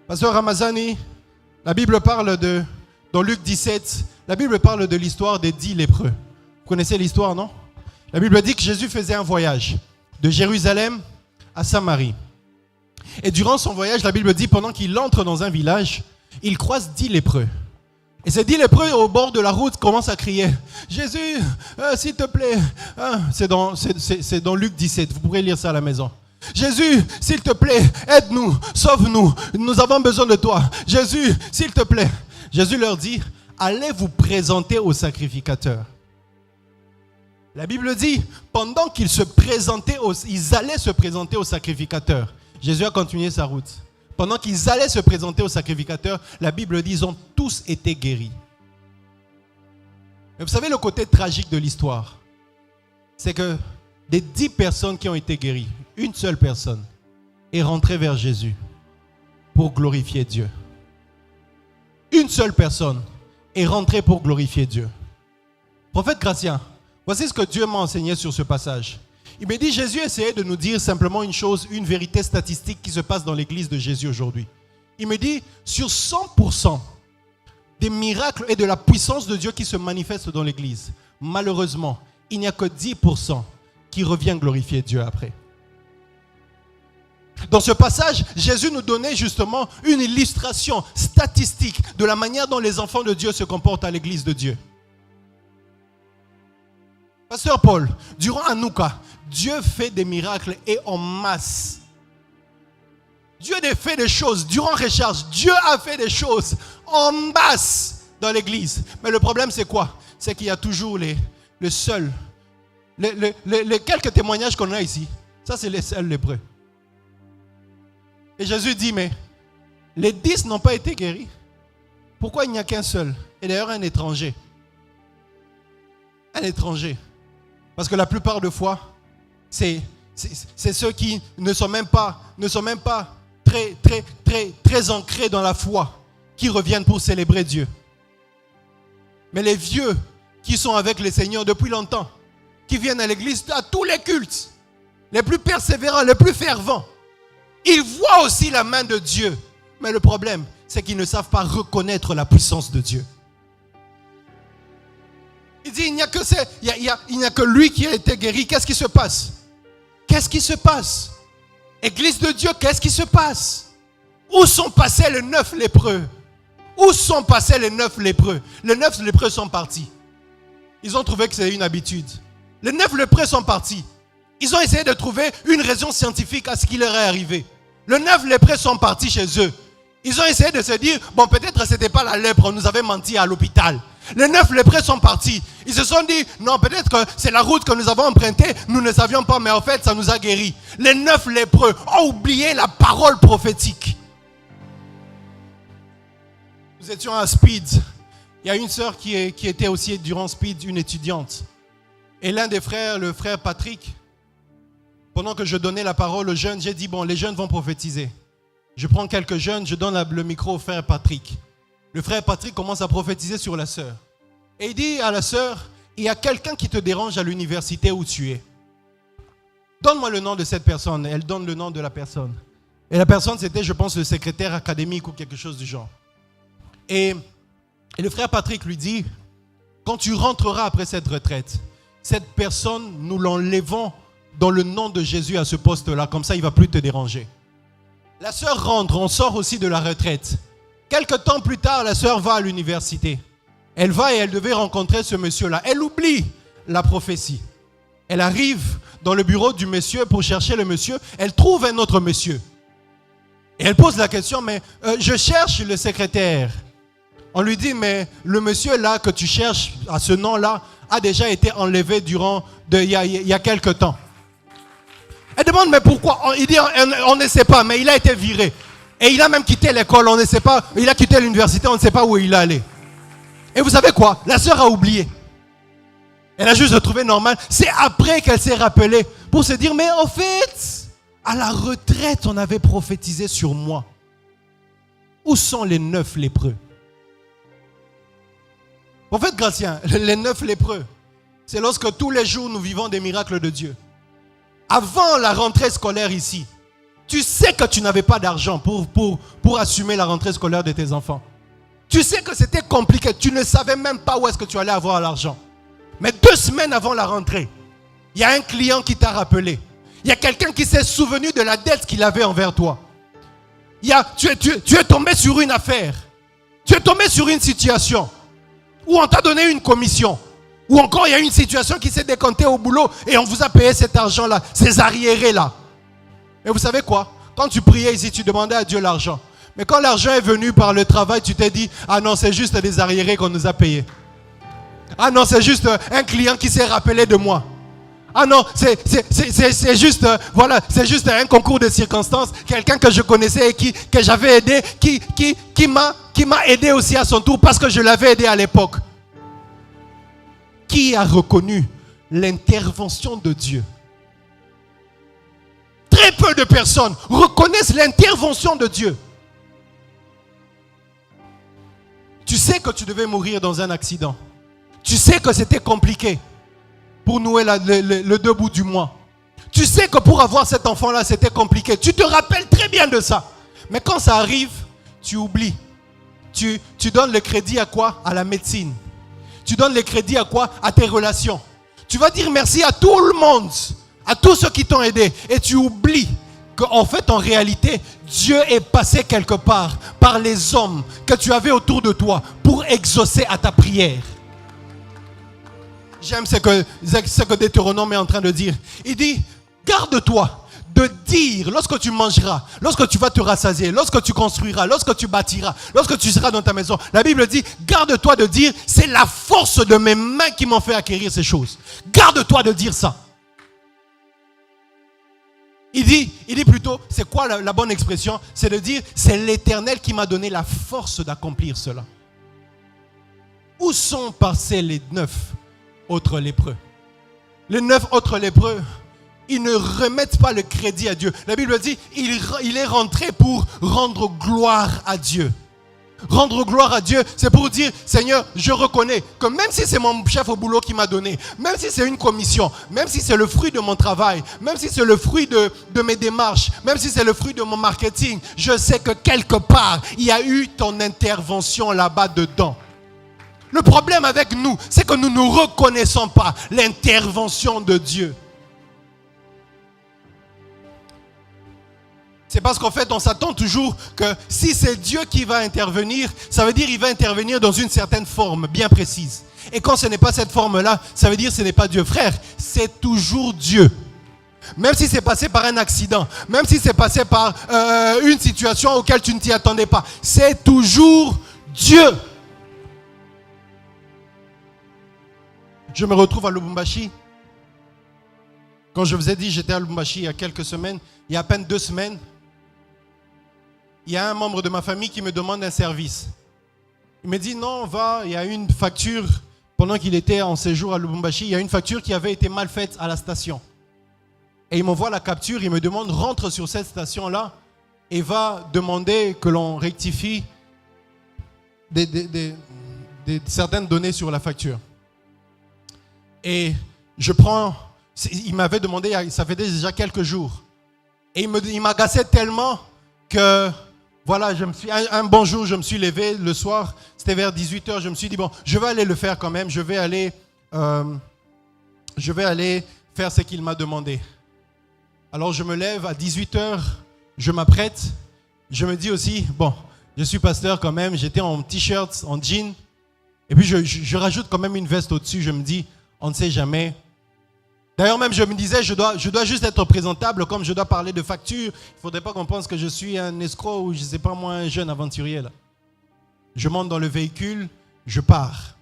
Pasteur Ramazani, la Bible parle dans Luc 17, la Bible parle de l'histoire des 10 lépreux. Vous connaissez l'histoire, non? La Bible dit que Jésus faisait un voyage de Jérusalem à Samarie. Et durant son voyage, la Bible dit, pendant qu'il entre dans un village, il croise 10 lépreux. Et ces 10 lépreux au bord de la route commencent à crier, Jésus, s'il te plaît. C'est dans Luc 17, vous pourrez lire ça à la maison. Jésus, s'il te plaît, aide-nous, sauve-nous, nous avons besoin de toi. Jésus, s'il te plaît. Jésus leur dit, allez vous présenter au sacrificateur. La Bible dit, pendant qu'ils allaient se présenter au sacrificateur, Jésus a continué sa route. Pendant qu'ils allaient se présenter au sacrificateur, la Bible dit, ils ont tous été guéris. Mais vous savez le côté tragique de l'histoire, c'est que des 10 personnes qui ont été guéries, une seule personne est rentrée vers Jésus pour glorifier Dieu. Une seule personne est rentrée pour glorifier Dieu. Prophète Gratien, voici ce que Dieu m'a enseigné sur ce passage. Il me dit, Jésus essayait de nous dire simplement une chose, une vérité statistique qui se passe dans l'église de Jésus aujourd'hui. Il me dit, sur 100% des miracles et de la puissance de Dieu qui se manifestent dans l'église, malheureusement, il n'y a que 10% qui reviennent glorifier Dieu après. Dans ce passage, Jésus nous donnait justement une illustration statistique de la manière dont les enfants de Dieu se comportent à l'église de Dieu. Pasteur Paul, durant Hanouka, Dieu fait des miracles et en masse. Dieu a fait des choses durant Recharge. Dieu a fait des choses en masse dans l'église. Mais le problème c'est quoi? C'est qu'il y a toujours les quelques témoignages qu'on a ici. Ça c'est les seuls lépreux. Et Jésus dit, mais les 10 n'ont pas été guéris. Pourquoi il n'y a qu'un seul? Et d'ailleurs un étranger. Un étranger. Parce que la plupart des fois, c'est ceux qui ne sont même pas très ancrés dans la foi qui reviennent pour célébrer Dieu. Mais les vieux qui sont avec le Seigneur depuis longtemps, qui viennent à l'église à tous les cultes, les plus persévérants, les plus fervents, ils voient aussi la main de Dieu. Mais le problème, c'est qu'ils ne savent pas reconnaître la puissance de Dieu. Il dit, il n'y a que lui qui a été guéri. Qu'est-ce qui se passe? Qu'est-ce qui se passe? Église de Dieu, qu'est-ce qui se passe? Où sont passés les 9 lépreux? Où sont passés les 9 lépreux? Les 9 lépreux sont partis. Ils ont trouvé que c'était une habitude. Les 9 lépreux sont partis. Ils ont essayé de trouver une raison scientifique à ce qui leur est arrivé. Les 9 lépreux sont partis chez eux. Ils ont essayé de se dire, bon, peut-être que ce n'était pas la lèpre, on nous avait menti à l'hôpital. Les 9 lépreux sont partis. Ils se sont dit, non, peut-être que c'est la route que nous avons empruntée, nous ne savions pas, mais en fait, ça nous a guéris. Les 9 lépreux ont oublié la parole prophétique. Nous étions à Speed. Il y a une sœur qui était aussi durant Speed, une étudiante. Et l'un des frères, le frère Patrick, pendant que je donnais la parole aux jeunes, j'ai dit, bon, les jeunes vont prophétiser. Je prends quelques jeunes, je donne le micro au frère Patrick. Le frère Patrick commence à prophétiser sur la sœur. Et il dit à la sœur, il y a quelqu'un qui te dérange à l'université où tu es. Donne-moi le nom de cette personne. Elle donne le nom de la personne. Et la personne, c'était, je pense, le secrétaire académique ou quelque chose du genre. Et le frère Patrick lui dit, quand tu rentreras après cette retraite, cette personne, nous l'enlevons dans le nom de Jésus à ce poste-là. Comme ça, il ne va plus te déranger. La sœur rentre, on sort aussi de la retraite. Quelque temps plus tard, la sœur va à l'université. Elle va et elle devait rencontrer ce monsieur-là. Elle oublie la prophétie. Elle arrive dans le bureau du monsieur pour chercher le monsieur. Elle trouve un autre monsieur. Et elle pose la question, mais je cherche le secrétaire. On lui dit, mais le monsieur là que tu cherches, à ce nom-là, a déjà été enlevé il y a quelque temps. Elle demande, mais pourquoi? Il dit, on ne sait pas, mais il a été viré. Et il a même quitté l'école, on ne sait pas. Il a quitté l'université, on ne sait pas où il est allé. Et vous savez quoi? La sœur a oublié. Elle a juste trouvé normal. C'est après qu'elle s'est rappelée pour se dire, mais en fait, à la retraite, on avait prophétisé sur moi. Où sont les 9 lépreux? Prophète Gratien, les 9 lépreux, c'est lorsque tous les jours nous vivons des miracles de Dieu. Avant la rentrée scolaire ici, tu sais que tu n'avais pas d'argent pour assumer la rentrée scolaire de tes enfants. Tu sais que c'était compliqué. Tu ne savais même pas où est-ce que tu allais avoir l'argent. Mais 2 semaines avant la rentrée, il y a un client qui t'a rappelé. Il y a quelqu'un qui s'est souvenu de la dette qu'il avait envers toi. Tu es tombé sur une affaire. Tu es tombé sur une situation où on t'a donné une commission. Ou encore il y a une situation qui s'est décomptée au boulot et on vous a payé cet argent-là, ces arriérés-là. Et vous savez quoi? Quand tu priais ici, tu demandais à Dieu l'argent. Mais quand l'argent est venu par le travail, tu t'es dit, ah non, c'est juste des arriérés qu'on nous a payés. Ah non, c'est juste un client qui s'est rappelé de moi. Ah non, c'est juste, voilà, c'est juste un concours de circonstances. Quelqu'un que je connaissais et que j'avais aidé, qui m'a aidé aussi à son tour parce que je l'avais aidé à l'époque. Qui a reconnu l'intervention de Dieu? Très peu de personnes reconnaissent l'intervention de Dieu. Tu sais que tu devais mourir dans un accident. Tu sais que c'était compliqué pour nouer le 2 bouts du mois. Tu sais que pour avoir cet enfant-là, c'était compliqué. Tu te rappelles très bien de ça. Mais quand ça arrive, tu oublies. Tu donnes le crédit à quoi? À la médecine. Tu donnes le crédit à quoi? À tes relations. Tu vas dire merci à tout le monde, à tous ceux qui t'ont aidé. Et tu oublies qu'en fait, en réalité, Dieu est passé quelque part par les hommes que tu avais autour de toi pour exaucer à ta prière. J'aime ce que Deutéronome est en train de dire. Il dit, garde-toi de dire, lorsque tu mangeras, lorsque tu vas te rassasier, lorsque tu construiras, lorsque tu bâtiras, lorsque tu seras dans ta maison, la Bible dit, garde-toi de dire, c'est la force de mes mains qui m'ont fait acquérir ces choses. Garde-toi de dire ça. Il dit plutôt, c'est quoi la bonne expression? C'est de dire, c'est l'Éternel qui m'a donné la force d'accomplir cela. Où sont passés les 9 autres lépreux? Les 9 autres lépreux, ils ne remettent pas le crédit à Dieu. La Bible dit, il est rentré pour rendre gloire à Dieu. Rendre gloire à Dieu, c'est pour dire, Seigneur, je reconnais que même si c'est mon chef au boulot qui m'a donné, même si c'est une commission, même si c'est le fruit de mon travail, même si c'est le fruit de mes démarches, même si c'est le fruit de mon marketing, je sais que quelque part, il y a eu ton intervention là-bas dedans. Le problème avec nous, c'est que nous ne reconnaissons pas l'intervention de Dieu. C'est parce qu'en fait, on s'attend toujours que si c'est Dieu qui va intervenir, ça veut dire qu'il va intervenir dans une certaine forme bien précise. Et quand ce n'est pas cette forme-là, ça veut dire que ce n'est pas Dieu. Frère, c'est toujours Dieu. Même si c'est passé par un accident, même si c'est passé par une situation auquel tu ne t'y attendais pas, c'est toujours Dieu. Je me retrouve à Lubumbashi. Quand je vous ai dit, j'étais à Lubumbashi il y a quelques semaines, il y a à peine 2 semaines, il y a un membre de ma famille qui me demande un service. Il me dit, non, va, il y a une facture, pendant qu'il était en séjour à Lubumbashi, il y a une facture qui avait été mal faite à la station. Et il m'envoie la capture, il me demande, rentre sur cette station-là et va demander que l'on rectifie certaines données sur la facture. Et je prends, il m'avait demandé, ça fait déjà quelques jours. Et il m'agaçait tellement que, voilà, un bon jour, je me suis levé le soir, c'était vers 18h, je me suis dit, bon, je vais aller le faire quand même, je vais aller faire ce qu'il m'a demandé. Alors je me lève à 18h, je m'apprête, je me dis aussi, bon, Je suis pasteur quand même. J'étais en t-shirt, en jean. Et puis je rajoute quand même une veste au-dessus. Je me dis, on ne sait jamais. D'ailleurs même je me disais, je dois juste être présentable comme je dois parler de facture. Il ne faudrait pas qu'on pense que je suis un escroc ou je ne sais pas moi, un jeune aventurier là. Je monte dans le véhicule, je pars.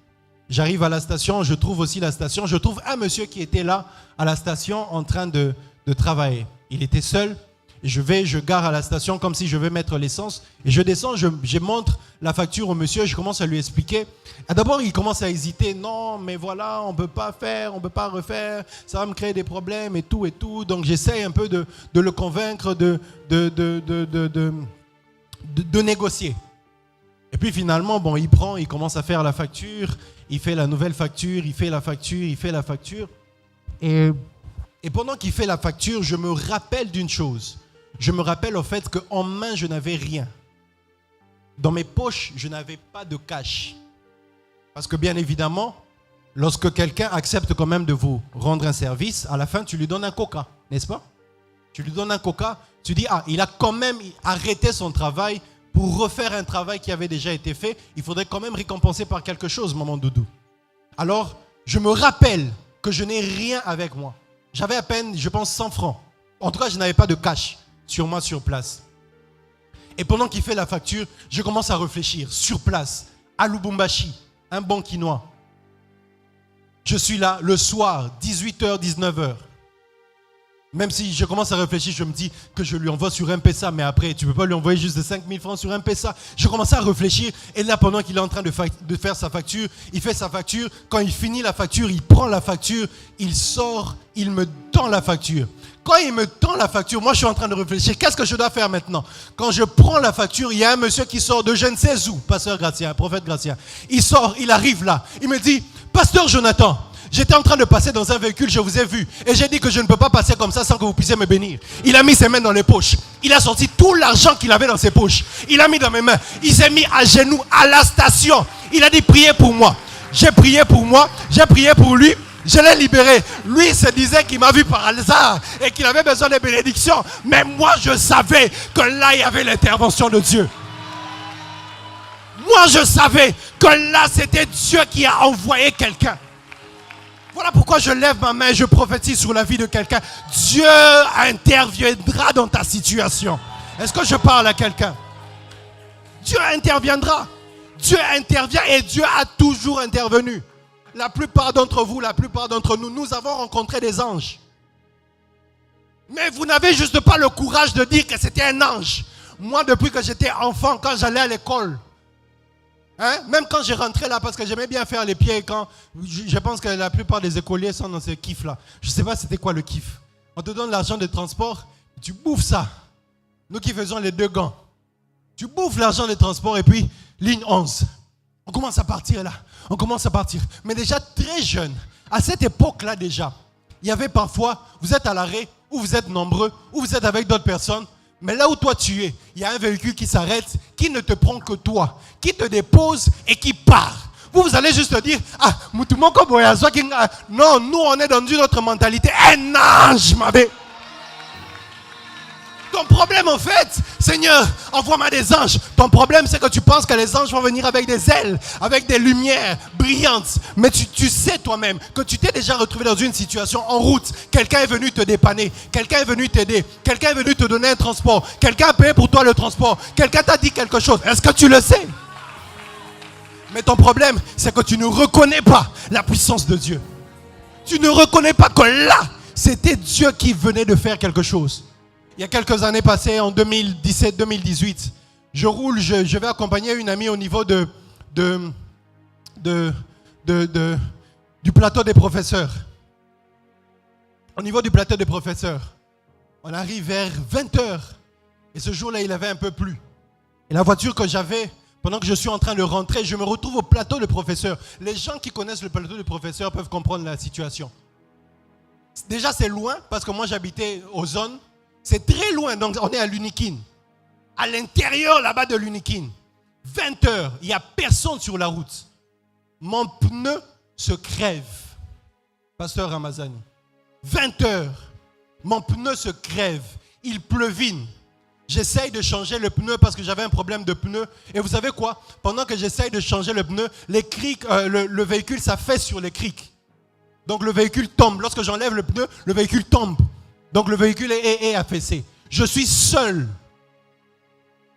J'arrive à la station, je trouve aussi la station. Je trouve un monsieur qui était là à la station en train de travailler. Il était seul. Je gare à la station comme si je vais mettre l'essence. Et je descends, je montre la facture au monsieur. Je commence à lui expliquer. D'abord, il commence à hésiter. Non, mais voilà, on ne peut pas faire, on ne peut pas refaire. Ça va me créer des problèmes et tout et tout. Donc, j'essaye un peu de le convaincre de négocier. Et puis finalement, bon, il commence à faire la facture. Il fait la nouvelle facture, il fait la facture. Et pendant qu'il fait la facture, je me rappelle d'une chose. Je me rappelle au fait qu'en main, je n'avais rien. Dans mes poches, je n'avais pas de cash. Parce que bien évidemment, lorsque quelqu'un accepte quand même de vous rendre un service, à la fin, tu lui donnes un coca, n'est-ce pas? Tu lui donnes un coca, tu dis, il a quand même arrêté son travail pour refaire un travail qui avait déjà été fait. Il faudrait quand même récompenser par quelque chose, maman Doudou. Alors, je me rappelle que je n'ai rien avec moi. J'avais à peine, je pense, 100 francs. En tout cas, je n'avais pas de cash sur moi, sur place. Et pendant qu'il fait la facture, je commence à réfléchir, sur place, à Lubumbashi, un banquinois. Je suis là le soir, 18h, 19h. Même si je commence à réfléchir, je me dis que je lui envoie sur M-Pesa, mais après, tu ne peux pas lui envoyer juste de 5000 francs sur M-Pesa. Je commence à réfléchir, et là, pendant qu'il est en train de faire sa facture, il fait sa facture. Quand il finit la facture, il prend la facture, il sort, il me tend la facture. Quand il me tend la facture, moi, je suis en train de réfléchir, qu'est-ce que je dois faire maintenant? Quand je prends la facture, il y a un monsieur qui sort de je ne sais où, pasteur Gratien, prophète Gratien. Il sort, il arrive là, il me dit, pasteur Jonathan, j'étais en train de passer dans un véhicule, je vous ai vu. Et j'ai dit que je ne peux pas passer comme ça sans que vous puissiez me bénir. Il a mis ses mains dans les poches. Il a sorti tout l'argent qu'il avait dans ses poches. Il a mis dans mes mains. Il s'est mis à genoux à la station. Il a dit, priez pour moi. J'ai prié pour moi. J'ai prié pour lui. Je l'ai libéré. Lui se disait qu'il m'a vu par hasard et qu'il avait besoin de bénédictions. Mais moi, je savais que là, il y avait l'intervention de Dieu. Moi, je savais que là, c'était Dieu qui a envoyé quelqu'un. Voilà pourquoi je lève ma main et je prophétise sur la vie de quelqu'un. Dieu interviendra dans ta situation. Est-ce que je parle à quelqu'un? Dieu interviendra. Dieu intervient et Dieu a toujours intervenu. La plupart d'entre vous, la plupart d'entre nous, nous avons rencontré des anges. Mais vous n'avez juste pas le courage de dire que c'était un ange. Moi, depuis que j'étais enfant, quand j'allais à l'école, même quand j'ai rentré là, parce que j'aimais bien faire les pieds, quand je pense que la plupart des écoliers sont dans ce kiff-là. Je ne sais pas c'était quoi le kiff. On te donne l'argent de transport, tu bouffes ça. Nous qui faisons les 2 gants. Tu bouffes l'argent de transport et puis ligne 11. On commence à partir là. On commence à partir. Mais déjà très jeune, à cette époque-là déjà, il y avait parfois, vous êtes à l'arrêt, ou vous êtes nombreux, ou vous êtes avec d'autres personnes. Mais là où toi tu es, il y a un véhicule qui s'arrête, qui ne te prend que toi, qui te dépose et qui part. Vous allez juste dire, non, nous on est dans une autre mentalité. Un ange m'avait. Ton problème en fait, Seigneur, envoie-moi des anges. Ton problème c'est que tu penses que les anges vont venir avec des ailes, avec des lumières brillantes. Mais tu sais toi-même que tu t'es déjà retrouvé dans une situation en route. Quelqu'un est venu te dépanner, quelqu'un est venu t'aider, quelqu'un est venu te donner un transport, quelqu'un a payé pour toi le transport, quelqu'un t'a dit quelque chose. Est-ce que tu le sais? Mais ton problème c'est que tu ne reconnais pas la puissance de Dieu. Tu ne reconnais pas que là, c'était Dieu qui venait de faire quelque chose. Il y a quelques années passées, en 2017-2018, je roule, je vais accompagner une amie au niveau du plateau des professeurs. Au niveau du plateau des professeurs, on arrive vers 20h. Et ce jour-là, il avait un peu plu. Et la voiture que j'avais, pendant que je suis en train de rentrer, je me retrouve au plateau des professeurs. Les gens qui connaissent le plateau des professeurs peuvent comprendre la situation. Déjà, c'est loin, parce que moi, j'habitais aux zones. C'est très loin, donc on est à l'Unikin. À l'intérieur là-bas de l'Unikin. 20h, il n'y a personne sur la route. Mon pneu se crève. Pasteur Ramazani. 20h, mon pneu se crève. Il pleuvine. J'essaye de changer le pneu parce que j'avais un problème de pneu. Et vous savez quoi? Pendant que j'essaye de changer le pneu, les crics, le véhicule s'affaisse sur les crics. Donc le véhicule tombe. Lorsque j'enlève le pneu, le véhicule tombe. Donc le véhicule est affaissé. Je suis seul.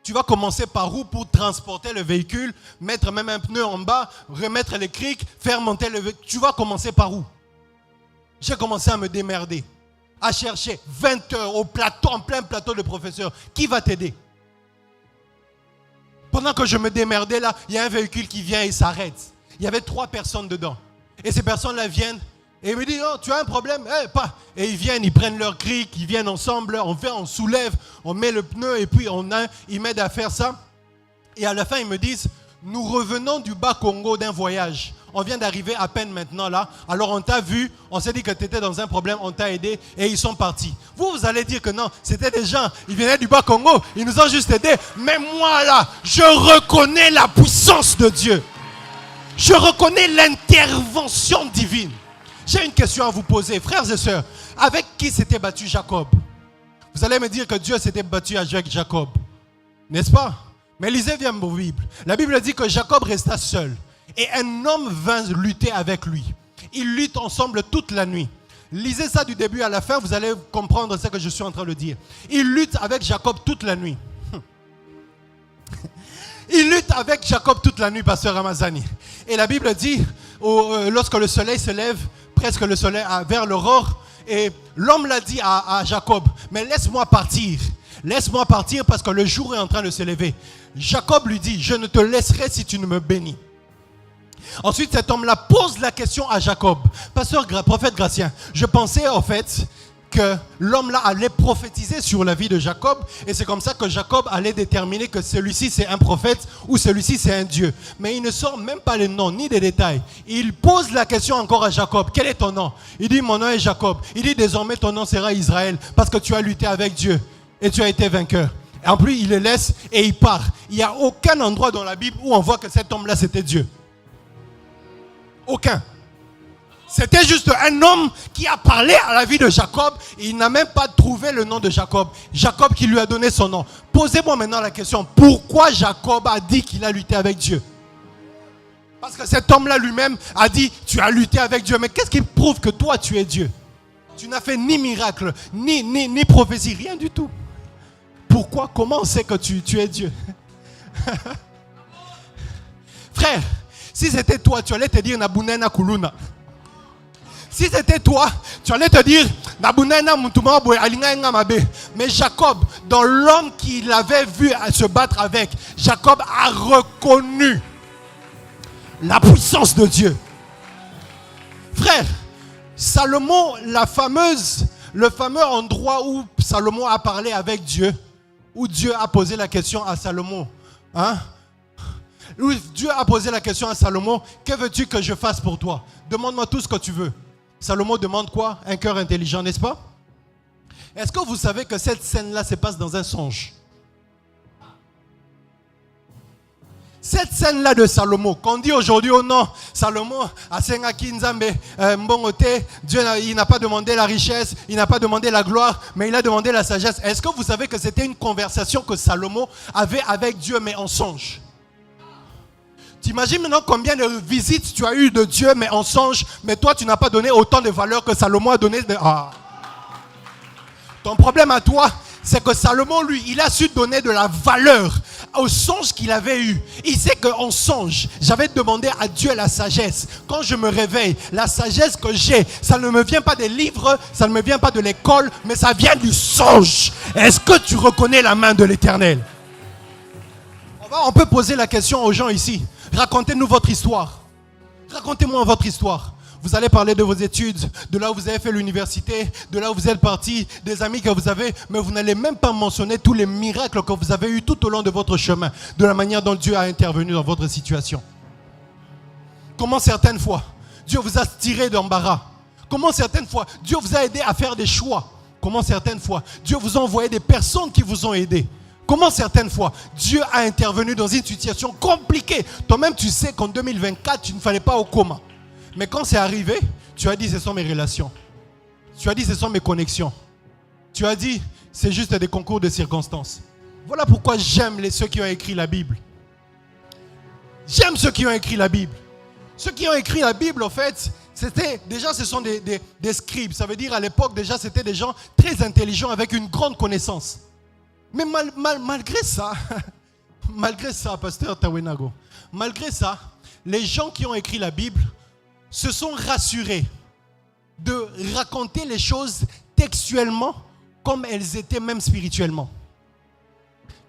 Tu vas commencer par où pour transporter le véhicule, mettre même un pneu en bas, remettre les crics, faire monter le véhicule. Tu vas commencer par où? J'ai commencé à me démerder, à chercher 20 heures au plateau, en plein plateau de professeurs. Qui va t'aider? Pendant que je me démerdais là, il y a un véhicule qui vient et s'arrête. Il y avait 3 personnes dedans. Et ces personnes-là viennent et me disent, oh, tu as un problème? Pas. Et ils viennent, ils prennent leur cric, ils viennent ensemble, on soulève, on met le pneu et puis ils m'aident à faire ça. Et à la fin, ils me disent, nous revenons du Bas-Congo d'un voyage. On vient d'arriver à peine maintenant là. Alors on t'a vu, on s'est dit que tu étais dans un problème, on t'a aidé et ils sont partis. Vous allez dire que non, c'était des gens, ils venaient du Bas-Congo, ils nous ont juste aidés. Mais moi là, je reconnais la puissance de Dieu. Je reconnais l'intervention divine. J'ai une question à vous poser, frères et sœurs. Avec qui s'était battu Jacob? Vous allez me dire que Dieu s'était battu avec Jacob. N'est-ce pas? Mais lisez bien vos Bibles. La Bible dit que Jacob resta seul. Et un homme vint lutter avec lui. Ils luttent ensemble toute la nuit. Lisez ça du début à la fin, vous allez comprendre ce que je suis en train de dire. Ils luttent avec Jacob toute la nuit. Ils luttent avec Jacob toute la nuit, pasteur Ramazani. Et la Bible dit, lorsque le soleil se lève, presque le soleil vers l'aurore, et l'homme l'a dit à Jacob, mais laisse-moi partir. Laisse-moi partir parce que le jour est en train de se lever. Jacob lui dit, je ne te laisserai si tu ne me bénis. Ensuite, cet homme-là pose la question à Jacob. Pasteur, prophète Gratien, je pensais en fait que l'homme-là allait prophétiser sur la vie de Jacob et c'est comme ça que Jacob allait déterminer que celui-ci c'est un prophète ou celui-ci c'est un Dieu. Mais il ne sort même pas les noms ni des détails. Il pose la question encore à Jacob. Quel est ton nom? Il dit mon nom est Jacob. Il dit désormais ton nom sera Israël parce que tu as lutté avec Dieu et tu as été vainqueur. Et en plus il le laisse et il part. Il n'y a aucun endroit dans la Bible où on voit que cet homme-là c'était Dieu. Aucun. C'était juste un homme qui a parlé à la vie de Jacob. Et il n'a même pas trouvé le nom de Jacob. Jacob qui lui a donné son nom. Posez-moi maintenant la question. Pourquoi Jacob a dit qu'il a lutté avec Dieu? Parce que cet homme-là lui-même a dit, tu as lutté avec Dieu. Mais qu'est-ce qui prouve que toi tu es Dieu? Tu n'as fait ni miracle, ni prophétie, rien du tout. Pourquoi? Comment on sait que tu es Dieu? Frère, si c'était toi, tu allais te dire Nabunena Kuluna. Si c'était toi, tu allais te dire Nabunena Mutuma Boy Alinga Ngamabe. Mais Jacob, dans l'homme qu'il avait vu se battre avec, Jacob a reconnu la puissance de Dieu. Frère, Salomon, le fameux endroit où Salomon a parlé avec Dieu, où Dieu a posé la question à Salomon, où Dieu a posé la question à Salomon, que veux-tu que je fasse pour toi? Demande-moi tout ce que tu veux. Salomon demande quoi? Un cœur intelligent, n'est-ce pas? Est-ce que vous savez que cette scène-là se passe dans un songe? Cette scène-là de Salomon, qu'on dit aujourd'hui, oh non, Salomon, Dieu il n'a pas demandé la richesse, il n'a pas demandé la gloire, mais il a demandé la sagesse. Est-ce que vous savez que c'était une conversation que Salomon avait avec Dieu, mais en songe? T'imagines maintenant combien de visites tu as eu de Dieu, mais en songe, mais toi tu n'as pas donné autant de valeur que Salomon a donné. Ton problème à toi, c'est que Salomon, lui, il a su donner de la valeur au songe qu'il avait eu. Il sait qu'en songe, j'avais demandé à Dieu la sagesse. Quand je me réveille, la sagesse que j'ai, ça ne me vient pas des livres, ça ne me vient pas de l'école, mais ça vient du songe. Est-ce que tu reconnais la main de l'Éternel? On peut poser la question aux gens ici. Racontez-nous votre histoire. Racontez-moi votre histoire. Vous allez parler de vos études, de là où vous avez fait l'université, de là où vous êtes parti, des amis que vous avez, mais vous n'allez même pas mentionner tous les miracles que vous avez eus tout au long de votre chemin, de la manière dont Dieu a intervenu dans votre situation. Comment certaines fois, Dieu vous a tiré d'embarras. Comment certaines fois, Dieu vous a aidé à faire des choix. Comment certaines fois, Dieu vous a envoyé des personnes qui vous ont aidé. Comment certaines fois, Dieu a intervenu dans une situation compliquée. Toi-même, tu sais qu'en 2024, tu ne fallait pas au coma. Mais quand c'est arrivé, tu as dit, ce sont mes relations. Tu as dit, ce sont mes connexions. Tu as dit, c'est juste des concours de circonstances. Voilà pourquoi j'aime ceux qui ont écrit la Bible. J'aime ceux qui ont écrit la Bible. Ceux qui ont écrit la Bible, en fait, ce sont des scribes. Ça veut dire, à l'époque, déjà, c'était des gens très intelligents avec une grande connaissance. Mais malgré ça, pasteur Tawenago, malgré ça, les gens qui ont écrit la Bible se sont rassurés de raconter les choses textuellement comme elles étaient même spirituellement.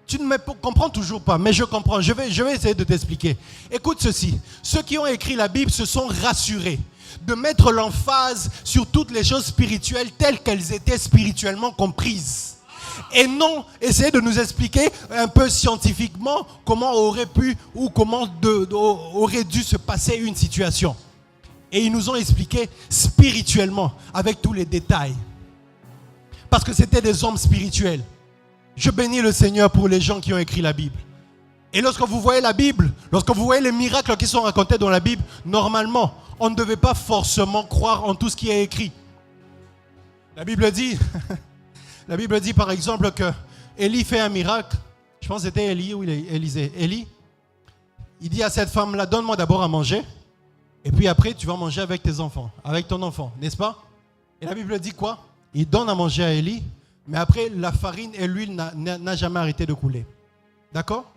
Tu ne me comprends toujours pas, mais je comprends. Je vais essayer de t'expliquer. Écoute ceci. Ceux qui ont écrit la Bible se sont rassurés de mettre l'emphase sur toutes les choses spirituelles telles qu'elles étaient spirituellement comprises. Et non essayer de nous expliquer un peu scientifiquement comment aurait pu ou comment aurait dû se passer une situation. Et ils nous ont expliqué spirituellement, avec tous les détails. Parce que c'était des hommes spirituels. Je bénis le Seigneur pour les gens qui ont écrit la Bible. Et lorsque vous voyez la Bible, lorsque vous voyez les miracles qui sont racontés dans la Bible, normalement, on ne devait pas forcément croire en tout ce qui est écrit. La Bible dit par exemple que Élie fait un miracle. Je pense que c'était Élie ou Élisée. Élie, il dit à cette femme-là, donne-moi d'abord à manger. Et puis après, tu vas manger avec tes enfants, avec ton enfant, n'est-ce pas? Et la Bible dit quoi? Il donne à manger à Élie. Mais après, la farine et l'huile n'a jamais arrêté de couler. D'accord?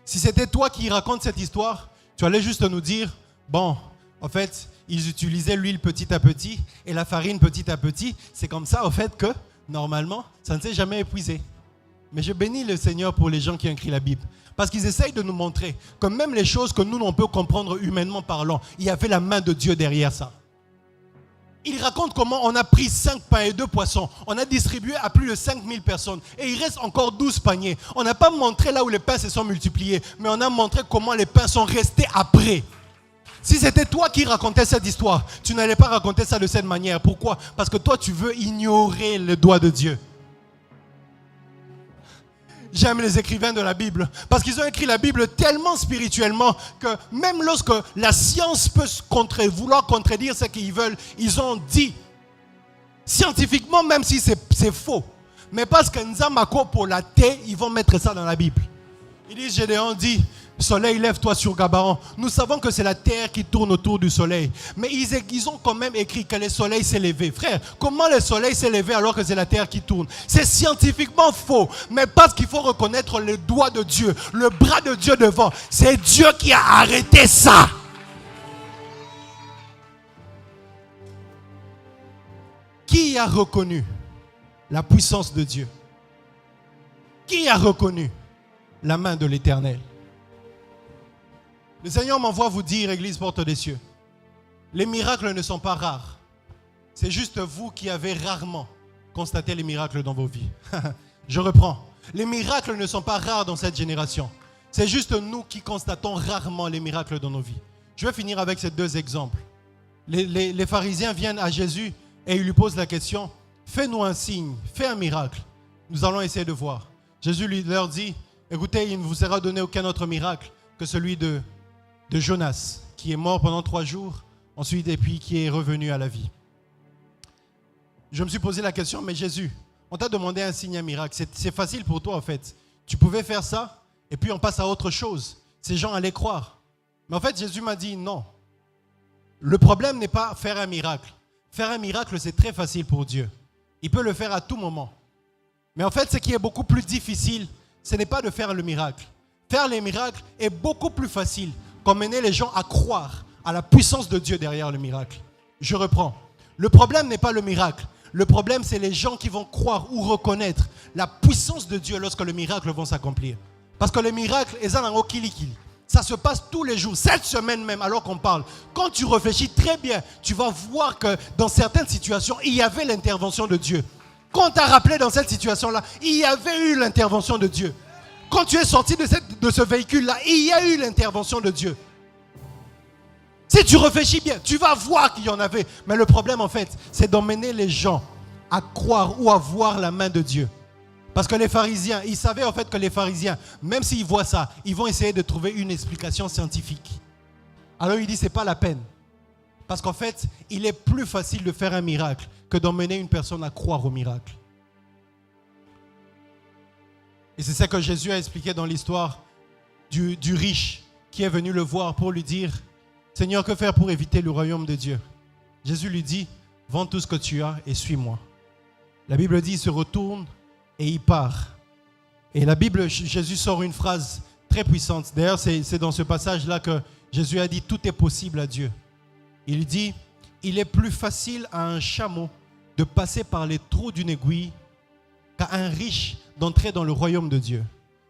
Si c'était toi qui raconte cette histoire, tu allais juste nous dire, bon, en fait, ils utilisaient l'huile petit à petit et la farine petit à petit. C'est comme ça, en fait, que, normalement, ça ne s'est jamais épuisé. Mais je bénis le Seigneur pour les gens qui ont écrit la Bible. Parce qu'ils essayent de nous montrer que même les choses que nous, on peut comprendre humainement parlant, il y avait la main de Dieu derrière ça. Il raconte comment on a pris 5 pains et 2 poissons. On a distribué à plus de 5000 personnes. Et il reste encore 12 paniers. On n'a pas montré là où les pains se sont multipliés. Mais on a montré comment les pains sont restés après. Si c'était toi qui racontais cette histoire, tu n'allais pas raconter ça de cette manière. Pourquoi? Parce que toi, tu veux ignorer le doigt de Dieu. J'aime les écrivains de la Bible parce qu'ils ont écrit la Bible tellement spirituellement que même lorsque la science peut vouloir contredire ce qu'ils veulent, ils ont dit scientifiquement, même si c'est faux, mais parce que Nzamako pour la terre, ils vont mettre ça dans la Bible. Ils disent, Gédéon dit, soleil, lève-toi sur Gabaon. Nous savons que c'est la terre qui tourne autour du soleil. Mais ils ont quand même écrit que le soleil s'est levé. Frère, comment le soleil s'est levé alors que c'est la terre qui tourne? C'est scientifiquement faux. Mais parce qu'il faut reconnaître le doigt de Dieu, le bras de Dieu devant. C'est Dieu qui a arrêté ça. Qui a reconnu la puissance de Dieu? Qui a reconnu la main de l'Éternel? Le Seigneur m'envoie vous dire, Église Porte des Cieux, les miracles ne sont pas rares. C'est juste vous qui avez rarement constaté les miracles dans vos vies. Je reprends. Les miracles ne sont pas rares dans cette génération. C'est juste nous qui constatons rarement les miracles dans nos vies. Je vais finir avec ces 2 exemples. Les pharisiens viennent à Jésus et ils lui posent la question, fais-nous un signe, fais un miracle. Nous allons essayer de voir. Jésus leur dit, écoutez, il ne vous sera donné aucun autre miracle que celui de Jonas, qui est mort pendant 3 jours, ensuite et puis qui est revenu à la vie. Je me suis posé la question, mais Jésus, on t'a demandé un signe, un miracle. C'est facile pour toi en fait. Tu pouvais faire ça et puis on passe à autre chose. Ces gens allaient croire. Mais en fait, Jésus m'a dit non. Le problème n'est pas faire un miracle. Faire un miracle, c'est très facile pour Dieu. Il peut le faire à tout moment. Mais en fait, ce qui est beaucoup plus difficile, ce n'est pas de faire le miracle. Faire les miracles est beaucoup plus facile qu'emmener les gens à croire à la puissance de Dieu derrière le miracle. Je reprends. Le problème n'est pas le miracle. Le problème, c'est les gens qui vont croire ou reconnaître la puissance de Dieu lorsque le miracle va s'accomplir. Parce que le miracle, ça se passe tous les jours, cette semaine même, alors qu'on parle. Quand tu réfléchis très bien, tu vas voir que dans certaines situations, il y avait l'intervention de Dieu. Quand on t'a rappelé dans cette situation-là, il y avait eu l'intervention de Dieu. Quand tu es sorti de ce véhicule-là, il y a eu l'intervention de Dieu. Si tu réfléchis bien, tu vas voir qu'il y en avait. Mais le problème, en fait, c'est d'emmener les gens à croire ou à voir la main de Dieu. Parce que les pharisiens, ils savaient en fait que les pharisiens, même s'ils voient ça, ils vont essayer de trouver une explication scientifique. Alors il dit, ce n'est pas la peine. Parce qu'en fait, il est plus facile de faire un miracle que d'emmener une personne à croire au miracle. Et c'est ça que Jésus a expliqué dans l'histoire du riche qui est venu le voir pour lui dire « Seigneur, que faire pour éviter le royaume de Dieu ?» Jésus lui dit « Vends tout ce que tu as et suis-moi. » La Bible dit « Il se retourne et il part. » Et la Bible, Jésus sort une phrase très puissante. D'ailleurs, c'est dans ce passage-là que Jésus a dit « Tout est possible à Dieu. » Il dit « Il est plus facile à un chameau de passer par les trous d'une aiguille qu'à un riche d'entrer dans le royaume de Dieu. »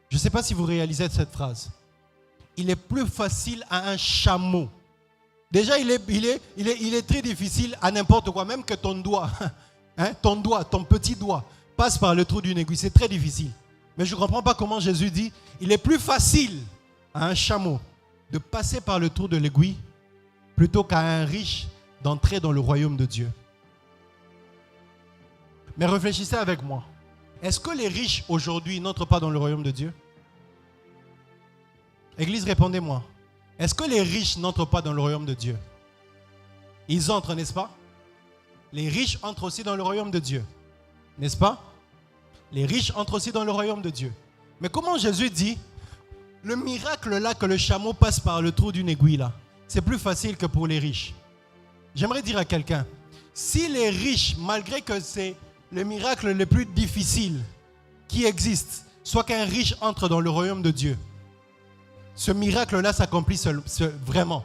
Je ne sais pas si vous réalisez cette phrase. Il est plus facile à un chameau. Déjà, il est très difficile à n'importe quoi, même que ton doigt, ton petit doigt, passe par le trou d'une aiguille. C'est très difficile. Mais je ne comprends pas comment Jésus dit, il est plus facile à un chameau de passer par le trou de l'aiguille plutôt qu'à un riche d'entrer dans le royaume de Dieu. Mais réfléchissez avec moi. Est-ce que les riches aujourd'hui n'entrent pas dans le royaume de Dieu? Église, répondez-moi. Est-ce que les riches n'entrent pas dans le royaume de Dieu? Ils entrent, n'est-ce pas? Les riches entrent aussi dans le royaume de Dieu. N'est-ce pas? Les riches entrent aussi dans le royaume de Dieu. Mais comment Jésus dit, le miracle là que le chameau passe par le trou d'une aiguille là, c'est plus facile que pour les riches. J'aimerais dire à quelqu'un, si les riches, malgré que c'est le miracle le plus difficile qui existe, soit qu'un riche entre dans le royaume de Dieu, ce miracle-là s'accomplit vraiment.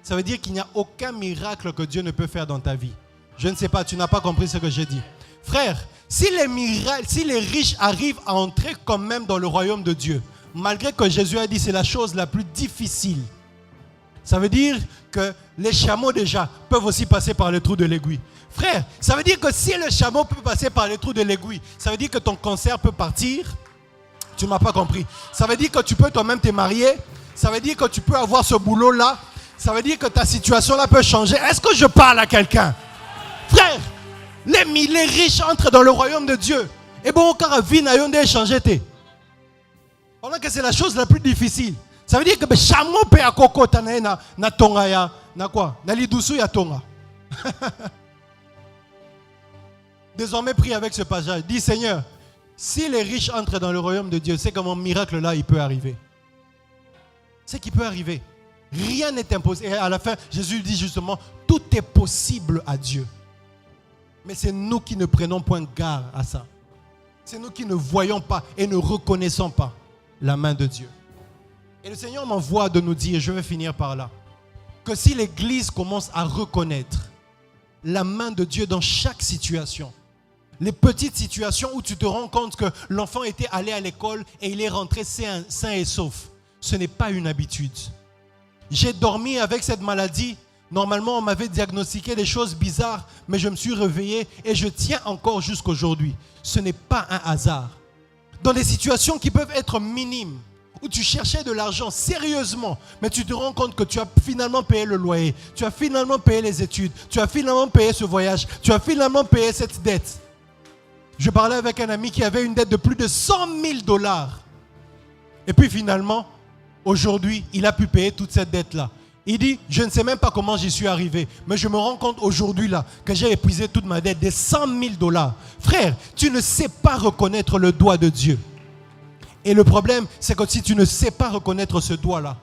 Ça veut dire qu'il n'y a aucun miracle que Dieu ne peut faire dans ta vie. Je ne sais pas, tu n'as pas compris ce que j'ai dit. Frère, si les riches arrivent à entrer quand même dans le royaume de Dieu, malgré que Jésus a dit c'est la chose la plus difficile, ça veut dire que les chameaux déjà peuvent aussi passer par le trou de l'aiguille. Frère, ça veut dire que si le chameau peut passer par le trou de l'aiguille, ça veut dire que ton cancer peut partir. Tu ne m'as pas compris. Ça veut dire que tu peux toi-même te marier. Ça veut dire que tu peux avoir ce boulot-là. Ça veut dire que ta situation-là peut changer. Est-ce que je parle à quelqu'un? Frère, les riches entrent dans le royaume de Dieu. Et bon, car la vie n'a pas changé. Pendant que c'est la chose la plus difficile. Ça veut dire que le chameau peut à coco na tonga ya na quoi? Na lidusu ya tonga. Désormais, prie avec ce passage. Dis Seigneur, si les riches entrent dans le royaume de Dieu, c'est que mon miracle là, il peut arriver. C'est qu'il peut arriver. Rien n'est impossible. Et à la fin, Jésus dit justement, tout est possible à Dieu. Mais c'est nous qui ne prenons point garde à ça. C'est nous qui ne voyons pas et ne reconnaissons pas la main de Dieu. Et le Seigneur m'envoie de nous dire, je vais finir par là, que si l'Église commence à reconnaître la main de Dieu dans chaque situation, les petites situations où tu te rends compte que l'enfant était allé à l'école et il est rentré sain et sauf, ce n'est pas une habitude. J'ai dormi avec cette maladie. Normalement, on m'avait diagnostiqué des choses bizarres, mais je me suis réveillé et je tiens encore jusqu'aujourd'hui. Ce n'est pas un hasard. Dans des situations qui peuvent être minimes, où tu cherchais de l'argent sérieusement, mais tu te rends compte que tu as finalement payé le loyer, tu as finalement payé les études, tu as finalement payé ce voyage, tu as finalement payé cette dette. Je parlais avec un ami qui avait une dette de plus de 100 000 $. Et puis finalement, aujourd'hui, il a pu payer toute cette dette-là. Il dit, je ne sais même pas comment j'y suis arrivé, mais je me rends compte aujourd'hui là que j'ai épuisé toute ma dette de 100 000 $. Frère, tu ne sais pas reconnaître le doigt de Dieu. Et le problème, c'est que si tu ne sais pas reconnaître ce doigt-là,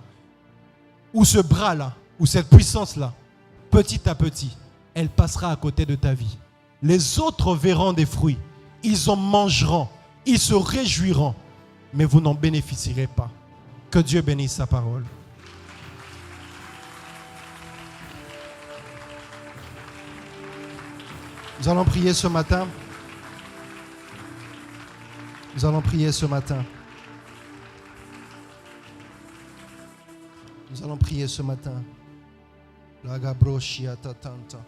ou ce bras-là, ou cette puissance-là, petit à petit, elle passera à côté de ta vie. Les autres verront des fruits, ils en mangeront, ils se réjouiront, mais vous n'en bénéficierez pas. Que Dieu bénisse sa parole. Nous allons prier ce matin. Nous allons prier ce matin. Nous allons prier ce matin. La gabroshia tatanta.